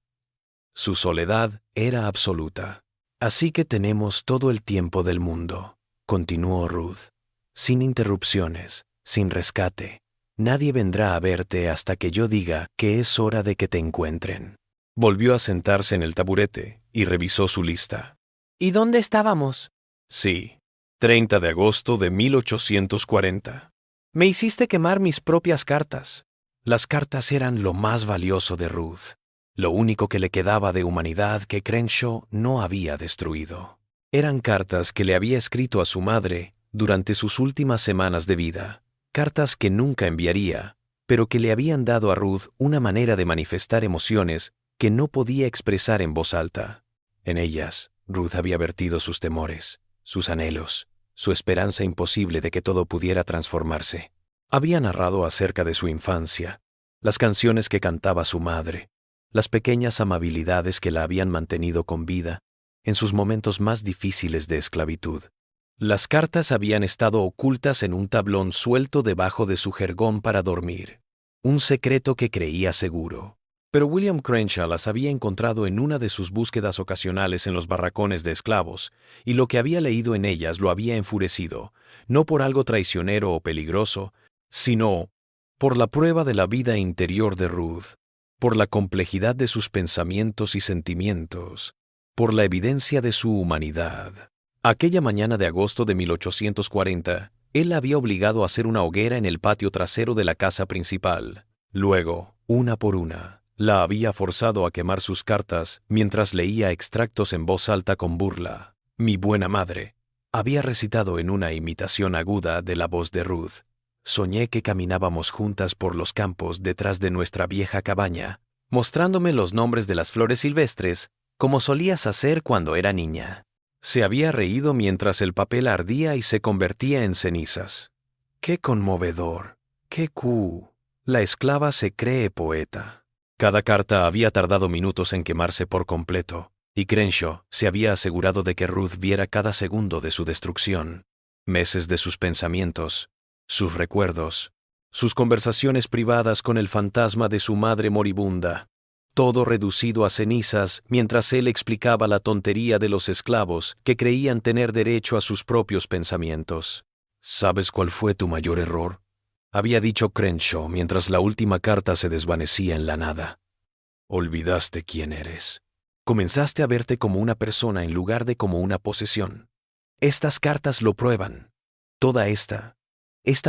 Su soledad era absoluta. Así que tenemos todo el tiempo del mundo, continuó Ruth, sin interrupciones, sin rescate. Nadie vendrá a verte hasta que yo diga que es hora de que te encuentren. Volvió a sentarse en el taburete y revisó su lista. ¿Y dónde estábamos? Sí, 30 de agosto de 1840. Me hiciste quemar mis propias cartas. Las cartas eran lo más valioso de Ruth, lo único que le quedaba de humanidad que Crenshaw no había destruido. Eran cartas que le había escrito a su madre durante sus últimas semanas de vida. Cartas que nunca enviaría, pero que le habían dado a Ruth una manera de manifestar emociones que no podía expresar en voz alta. En ellas, Ruth había vertido sus temores, sus anhelos, su esperanza imposible de que todo pudiera transformarse. Había narrado acerca de su infancia, las canciones que cantaba su madre, las pequeñas amabilidades que la habían mantenido con vida en sus momentos más difíciles de esclavitud. Las cartas habían estado ocultas en un tablón suelto debajo de su jergón para dormir, un secreto que creía seguro. Pero William Crenshaw las había encontrado en una de sus búsquedas ocasionales en los barracones de esclavos, y lo que había leído en ellas lo había enfurecido, no por algo traicionero o peligroso, sino por la prueba de la vida interior de Ruth, por la complejidad de sus pensamientos y sentimientos, por la evidencia de su humanidad. Aquella mañana de agosto de 1840, él la había obligado a hacer una hoguera en el patio trasero de la casa principal. Luego, una por una, la había forzado a quemar sus cartas mientras leía extractos en voz alta con burla. Mi buena madre, había recitado en una imitación aguda de la voz de Ruth. Soñé que caminábamos juntas por los campos detrás de nuestra vieja cabaña, mostrándome los nombres de las flores silvestres, como solías hacer cuando era niña. Se había reído mientras el papel ardía y se convertía en cenizas. ¡Qué conmovedor! ¡Qué La esclava se cree poeta. Cada carta había tardado minutos en quemarse por completo, y Crenshaw se había asegurado de que Ruth viera cada segundo de su destrucción. Meses de sus pensamientos, sus recuerdos, sus conversaciones privadas con el fantasma de su madre moribunda, todo reducido a cenizas mientras él explicaba la tontería de los esclavos que creían tener derecho a sus propios pensamientos. ¿Sabes cuál fue tu mayor error?, había dicho Crenshaw mientras la última carta se desvanecía en la nada. Olvidaste quién eres. Comenzaste a verte como una persona en lugar de como una posesión. Estas cartas lo prueban. Toda esta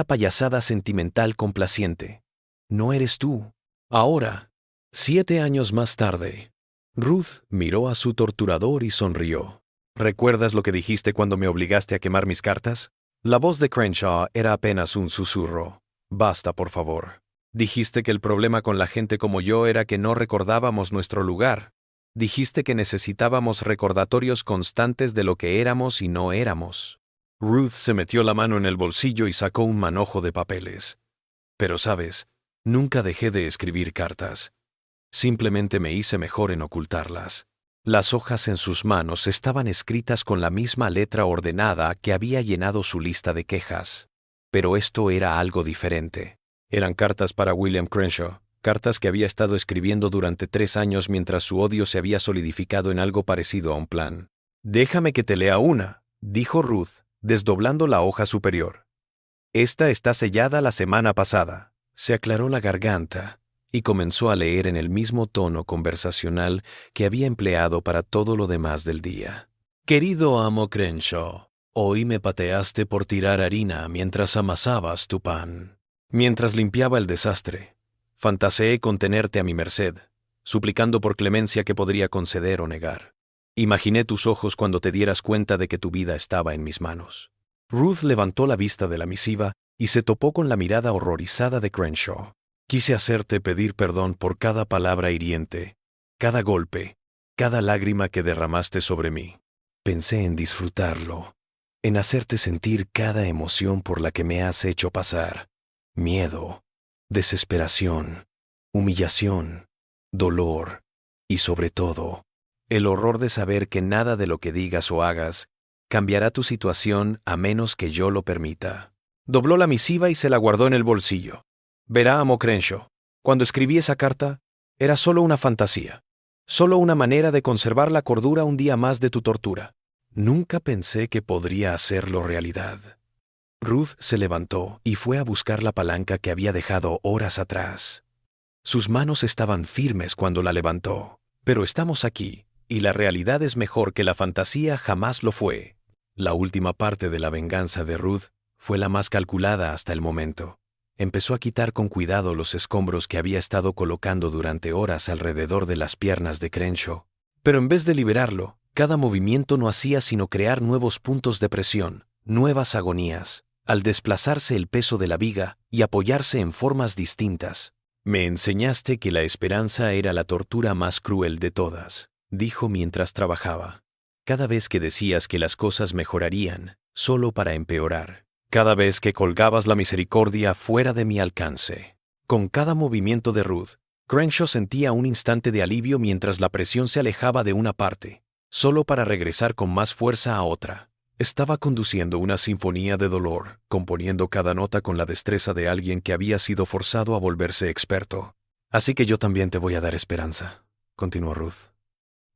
payasada sentimental complaciente. No eres tú. Ahora, 7 años más tarde, Ruth miró a su torturador y sonrió. ¿Recuerdas lo que dijiste cuando me obligaste a quemar mis cartas? La voz de Crenshaw era apenas un susurro. Basta, por favor. Dijiste que el problema con la gente como yo era que no recordábamos nuestro lugar. Dijiste que necesitábamos recordatorios constantes de lo que éramos y no éramos. Ruth se metió la mano en el bolsillo y sacó un manojo de papeles. Pero sabes, nunca dejé de escribir cartas. Simplemente me hice mejor en ocultarlas. Las hojas en sus manos estaban escritas con la misma letra ordenada que había llenado su lista de quejas. Pero esto era algo diferente. Eran cartas para William Crenshaw, cartas que había estado escribiendo durante 3 años mientras su odio se había solidificado en algo parecido a un plan. «Déjame que te lea una», dijo Ruth, desdoblando la hoja superior. «Esta está sellada la semana pasada». Se aclaró la garganta y comenzó a leer en el mismo tono conversacional que había empleado para todo lo demás del día. «Querido amo Crenshaw, hoy me pateaste por tirar harina mientras amasabas tu pan. Mientras limpiaba el desastre, fantaseé con tenerte a mi merced, suplicando por clemencia que podría conceder o negar. Imaginé tus ojos cuando te dieras cuenta de que tu vida estaba en mis manos». Ruth levantó la vista de la misiva y se topó con la mirada horrorizada de Crenshaw. «Quise hacerte pedir perdón por cada palabra hiriente, cada golpe, cada lágrima que derramaste sobre mí. Pensé en disfrutarlo, en hacerte sentir cada emoción por la que me has hecho pasar. Miedo, desesperación, humillación, dolor y sobre todo, el horror de saber que nada de lo que digas o hagas cambiará tu situación a menos que yo lo permita». Dobló la misiva y se la guardó en el bolsillo. «Verá, amo Crenshaw, cuando escribí esa carta, era solo una fantasía, solo una manera de conservar la cordura un día más de tu tortura. Nunca pensé que podría hacerlo realidad». Ruth se levantó y fue a buscar la palanca que había dejado horas atrás. Sus manos estaban firmes cuando la levantó. Pero estamos aquí, y la realidad es mejor que la fantasía jamás lo fue. La última parte de la venganza de Ruth fue la más calculada hasta el momento. Empezó a quitar con cuidado los escombros que había estado colocando durante horas alrededor de las piernas de Crenshaw. Pero en vez de liberarlo, cada movimiento no hacía sino crear nuevos puntos de presión, nuevas agonías, al desplazarse el peso de la viga y apoyarse en formas distintas. «Me enseñaste que la esperanza era la tortura más cruel de todas», dijo mientras trabajaba. «Cada vez que decías que las cosas mejorarían, solo para empeorar. Cada vez que colgabas la misericordia fuera de mi alcance». Con cada movimiento de Ruth, Crenshaw sentía un instante de alivio mientras la presión se alejaba de una parte, solo para regresar con más fuerza a otra. Estaba conduciendo una sinfonía de dolor, componiendo cada nota con la destreza de alguien que había sido forzado a volverse experto. «Así que yo también te voy a dar esperanza», continuó Ruth.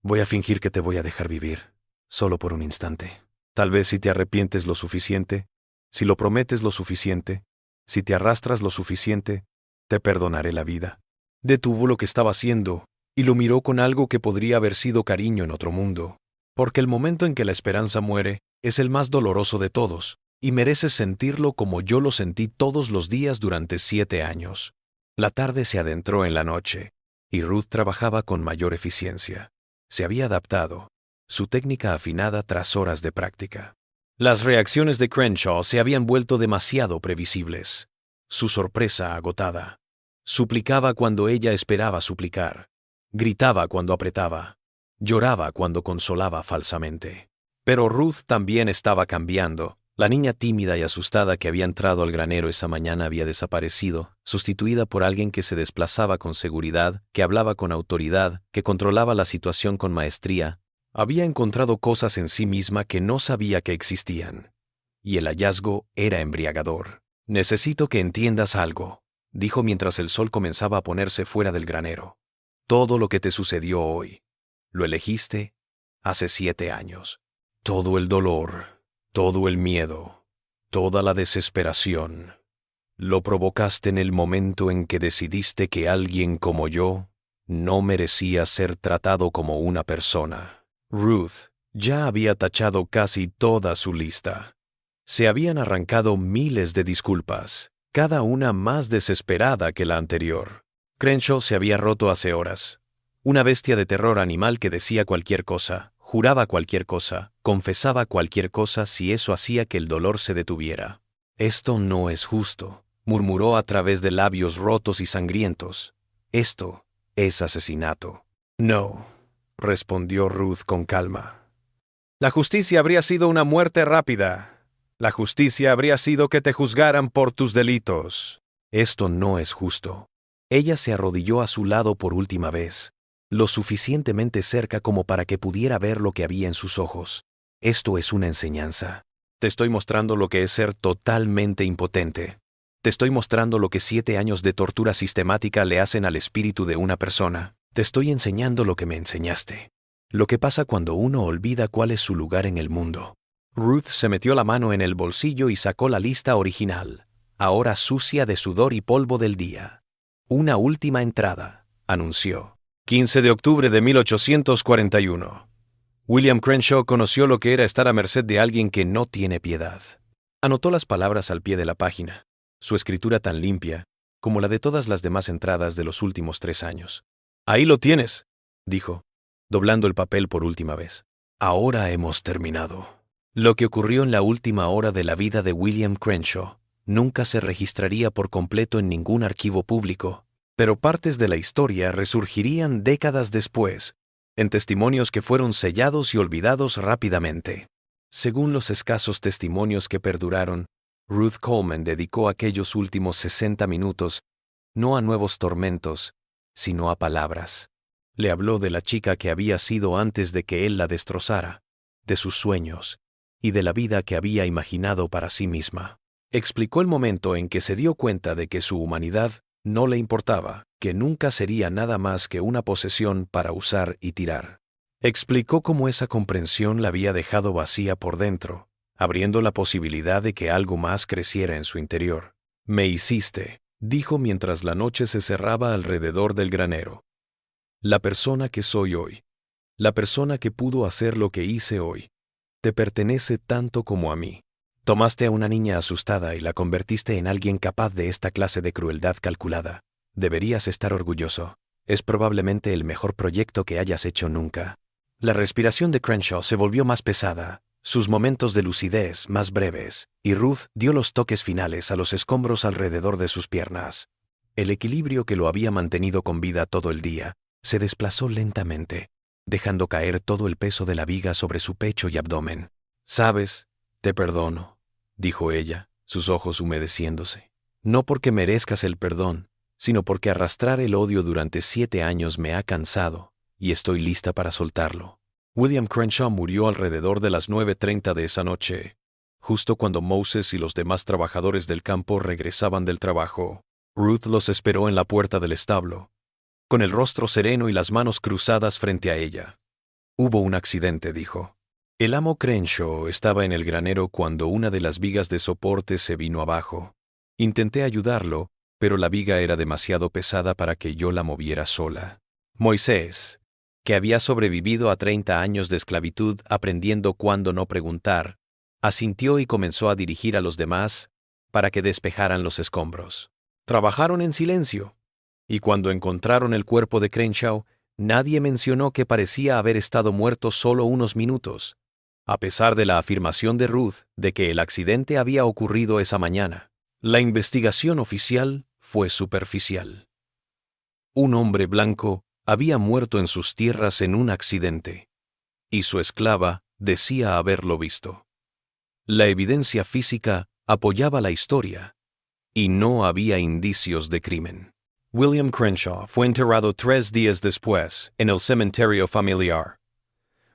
«Voy a fingir que te voy a dejar vivir, solo por un instante. Tal vez si te arrepientes lo suficiente, si lo prometes lo suficiente, si te arrastras lo suficiente, te perdonaré la vida». Detuvo lo que estaba haciendo y lo miró con algo que podría haber sido cariño en otro mundo. «Porque el momento en que la esperanza muere es el más doloroso de todos, y mereces sentirlo como yo lo sentí todos los días durante 7 años». La tarde se adentró en la noche, y Ruth trabajaba con mayor eficiencia. Se había adaptado, su técnica afinada tras horas de práctica. Las reacciones de Crenshaw se habían vuelto demasiado previsibles. Su sorpresa agotada. Suplicaba cuando ella esperaba suplicar. Gritaba cuando apretaba. Lloraba cuando consolaba falsamente. Pero Ruth también estaba cambiando. La niña tímida y asustada que había entrado al granero esa mañana había desaparecido, sustituida por alguien que se desplazaba con seguridad, que hablaba con autoridad, que controlaba la situación con maestría. Había encontrado cosas en sí misma que no sabía que existían. Y el hallazgo era embriagador. «Necesito que entiendas algo», dijo mientras el sol comenzaba a ponerse fuera del granero. «Todo lo que te sucedió hoy, lo elegiste hace 7 años. Todo el dolor, todo el miedo, toda la desesperación, lo provocaste en el momento en que decidiste que alguien como yo no merecía ser tratado como una persona». Ruth ya había tachado casi toda su lista. Se habían arrancado miles de disculpas, cada una más desesperada que la anterior. Crenshaw se había roto hace horas. Una bestia de terror animal que decía cualquier cosa, juraba cualquier cosa, confesaba cualquier cosa si eso hacía que el dolor se detuviera. Esto no es justo, murmuró a través de labios rotos y sangrientos. Esto es asesinato. No, respondió Ruth con calma. La justicia habría sido una muerte rápida. La justicia habría sido que te juzgaran por tus delitos. Esto no es justo. Ella se arrodilló a su lado por última vez, lo suficientemente cerca como para que pudiera ver lo que había en sus ojos. Esto es una enseñanza. Te estoy mostrando lo que es ser totalmente impotente. Te estoy mostrando lo que 7 años de tortura sistemática le hacen al espíritu de una persona. Te estoy enseñando lo que me enseñaste. Lo que pasa cuando uno olvida cuál es su lugar en el mundo. Ruth se metió la mano en el bolsillo y sacó la lista original, ahora sucia de sudor y polvo del día. Una última entrada, anunció. 15 de octubre de 1841. William Crenshaw conoció lo que era estar a merced de alguien que no tiene piedad. Anotó las palabras al pie de la página, su escritura tan limpia como la de todas las demás entradas de los últimos 3 años. Ahí lo tienes, dijo, doblando el papel por última vez. Ahora hemos terminado. Lo que ocurrió en la última hora de la vida de William Crenshaw nunca se registraría por completo en ningún archivo público, pero partes de la historia resurgirían décadas después, en testimonios que fueron sellados y olvidados rápidamente. Según los escasos testimonios que perduraron, Ruth Coleman dedicó aquellos últimos 60 minutos no a nuevos tormentos, sino a palabras. Le habló de la chica que había sido antes de que él la destrozara, de sus sueños y de la vida que había imaginado para sí misma. Explicó el momento en que se dio cuenta de que su humanidad no le importaba, que nunca sería nada más que una posesión para usar y tirar. Explicó cómo esa comprensión la había dejado vacía por dentro, abriendo la posibilidad de que algo más creciera en su interior. Me hiciste, dijo mientras la noche se cerraba alrededor del granero. La persona que soy hoy, la persona que pudo hacer lo que hice hoy, te pertenece tanto como a mí. Tomaste a una niña asustada y la convertiste en alguien capaz de esta clase de crueldad calculada. Deberías estar orgulloso. Es probablemente el mejor proyecto que hayas hecho nunca. La respiración de Crenshaw se volvió más pesada, sus momentos de lucidez más breves, y Ruth dio los toques finales a los escombros alrededor de sus piernas. El equilibrio que lo había mantenido con vida todo el día se desplazó lentamente, dejando caer todo el peso de la viga sobre su pecho y abdomen. «Sabes, te perdono», dijo ella, sus ojos humedeciéndose. «No porque merezcas el perdón, sino porque arrastrar el odio durante 7 años me ha cansado, y estoy lista para soltarlo». William Crenshaw murió alrededor de las 9:30 de esa noche, justo cuando Moses y los demás trabajadores del campo regresaban del trabajo. Ruth los esperó en la puerta del establo, con el rostro sereno y las manos cruzadas frente a ella. «Hubo un accidente», dijo. El amo Crenshaw estaba en el granero cuando una de las vigas de soporte se vino abajo. Intenté ayudarlo, pero la viga era demasiado pesada para que yo la moviera sola. Moisés, que había sobrevivido a 30 años de esclavitud aprendiendo cuándo no preguntar, asintió y comenzó a dirigir a los demás para que despejaran los escombros. Trabajaron en silencio, y cuando encontraron el cuerpo de Crenshaw, nadie mencionó que parecía haber estado muerto solo unos minutos, a pesar de la afirmación de Ruth de que el accidente había ocurrido esa mañana. La investigación oficial fue superficial. Un hombre blanco había muerto en sus tierras en un accidente, y su esclava decía haberlo visto. La evidencia física apoyaba la historia, y no había indicios de crimen. William Crenshaw fue enterrado 3 días después en el cementerio familiar.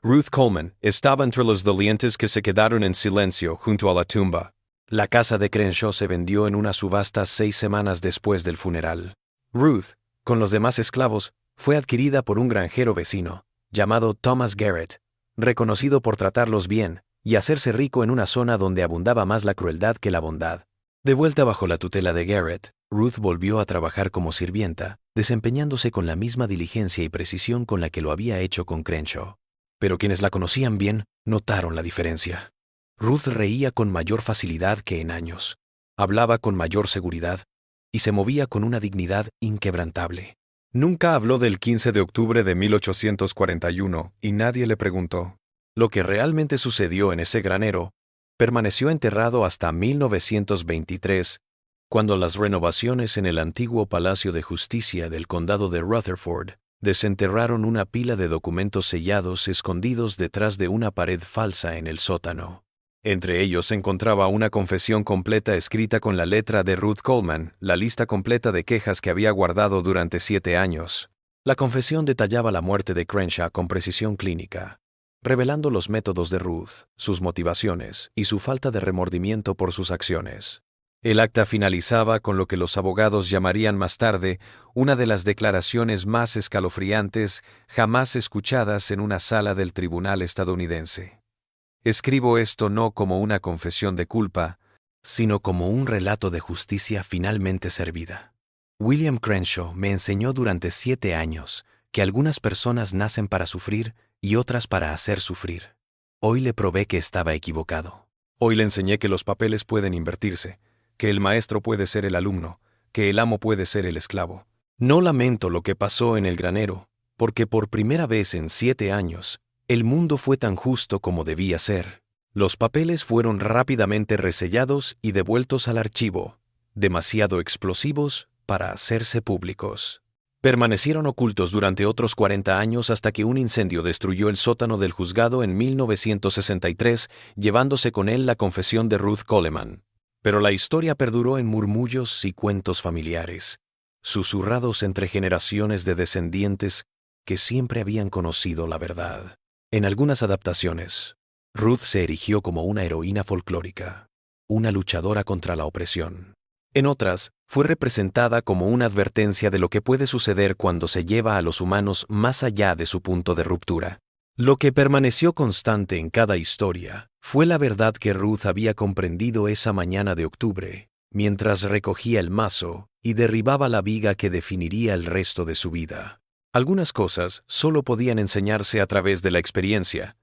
Ruth Coleman estaba entre los dolientes que se quedaron en silencio junto a la tumba. La casa de Crenshaw se vendió en una subasta 6 semanas después del funeral. Ruth, con los demás esclavos, fue adquirida por un granjero vecino, llamado Thomas Garrett, reconocido por tratarlos bien y hacerse rico en una zona donde abundaba más la crueldad que la bondad. De vuelta bajo la tutela de Garrett, Ruth volvió a trabajar como sirvienta, desempeñándose con la misma diligencia y precisión con la que lo había hecho con Crenshaw. Pero quienes la conocían bien notaron la diferencia. Ruth reía con mayor facilidad que en años, hablaba con mayor seguridad y se movía con una dignidad inquebrantable. Nunca habló del 15 de octubre de 1841 y nadie le preguntó. Lo que realmente sucedió en ese granero permaneció enterrado hasta 1923, cuando las renovaciones en el antiguo Palacio de Justicia del Condado de Rutherford desenterraron una pila de documentos sellados escondidos detrás de una pared falsa en el sótano. Entre ellos se encontraba una confesión completa escrita con la letra de Ruth Coleman, la lista completa de quejas que había guardado durante 7 años. La confesión detallaba la muerte de Crenshaw con precisión clínica, revelando los métodos de Ruth, sus motivaciones y su falta de remordimiento por sus acciones. El acta finalizaba con lo que los abogados llamarían más tarde una de las declaraciones más escalofriantes jamás escuchadas en una sala del tribunal estadounidense. Escribo esto no como una confesión de culpa, sino como un relato de justicia finalmente servida. William Crenshaw me enseñó durante 7 años que algunas personas nacen para sufrir y otras para hacer sufrir. Hoy le probé que estaba equivocado. Hoy le enseñé que los papeles pueden invertirse, que el maestro puede ser el alumno, que el amo puede ser el esclavo. No lamento lo que pasó en el granero, porque por primera vez en 7 años, el mundo fue tan justo como debía ser. Los papeles fueron rápidamente resellados y devueltos al archivo, demasiado explosivos para hacerse públicos. Permanecieron ocultos durante otros 40 años hasta que un incendio destruyó el sótano del juzgado en 1963, llevándose con él la confesión de Ruth Coleman. Pero la historia perduró en murmullos y cuentos familiares, susurrados entre generaciones de descendientes que siempre habían conocido la verdad. En algunas adaptaciones, Ruth se erigió como una heroína folclórica, una luchadora contra la opresión. En otras, fue representada como una advertencia de lo que puede suceder cuando se lleva a los humanos más allá de su punto de ruptura. Lo que permaneció constante en cada historia fue la verdad que Ruth había comprendido esa mañana de octubre, mientras recogía el mazo y derribaba la viga que definiría el resto de su vida. Algunas cosas solo podían enseñarse a través de la experiencia,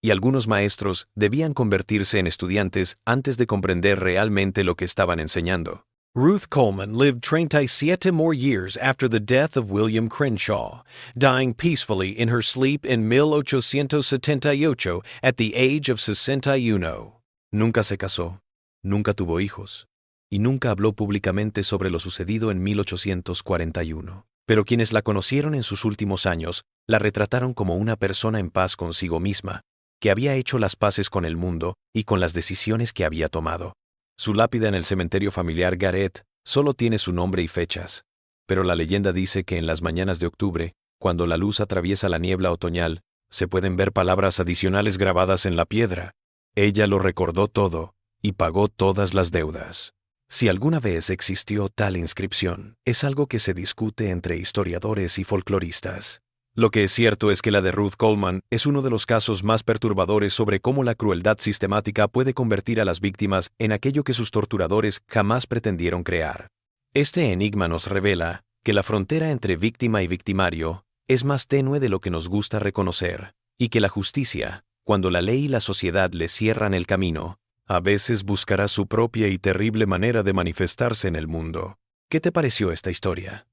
y algunos maestros debían convertirse en estudiantes antes de comprender realmente lo que estaban enseñando. Ruth Coleman lived 37 more years after the death of William Crenshaw, dying peacefully in her sleep in 1878 at the age of 61. Nunca se casó, nunca tuvo hijos, y nunca habló públicamente sobre lo sucedido en 1841. Pero quienes la conocieron en sus últimos años la retrataron como una persona en paz consigo misma, que había hecho las paces con el mundo y con las decisiones que había tomado. Su lápida en el cementerio familiar Garrett solo tiene su nombre y fechas, pero la leyenda dice que en las mañanas de octubre, cuando la luz atraviesa la niebla otoñal, se pueden ver palabras adicionales grabadas en la piedra. Ella lo recordó todo y pagó todas las deudas. Si alguna vez existió tal inscripción, es algo que se discute entre historiadores y folcloristas. Lo que es cierto es que la de Ruth Coleman es uno de los casos más perturbadores sobre cómo la crueldad sistemática puede convertir a las víctimas en aquello que sus torturadores jamás pretendieron crear. Este enigma nos revela que la frontera entre víctima y victimario es más tenue de lo que nos gusta reconocer, y que la justicia, cuando la ley y la sociedad le cierran el camino, a veces buscará su propia y terrible manera de manifestarse en el mundo. ¿Qué te pareció esta historia?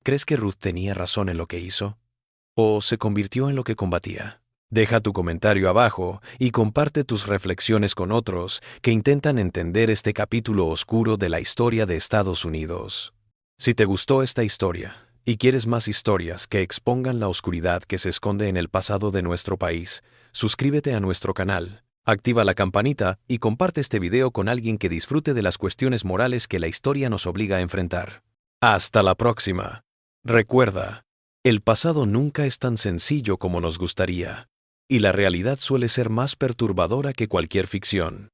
¿Crees que Ruth tenía razón en lo que hizo? ¿O se convirtió en lo que combatía? Deja tu comentario abajo y comparte tus reflexiones con otros que intentan entender este capítulo oscuro de la historia de Estados Unidos. Si te gustó esta historia y quieres más historias que expongan la oscuridad que se esconde en el pasado de nuestro país, suscríbete a nuestro canal, activa la campanita y comparte este video con alguien que disfrute de las cuestiones morales que la historia nos obliga a enfrentar. Hasta la próxima. Recuerda, el pasado nunca es tan sencillo como nos gustaría, y la realidad suele ser más perturbadora que cualquier ficción.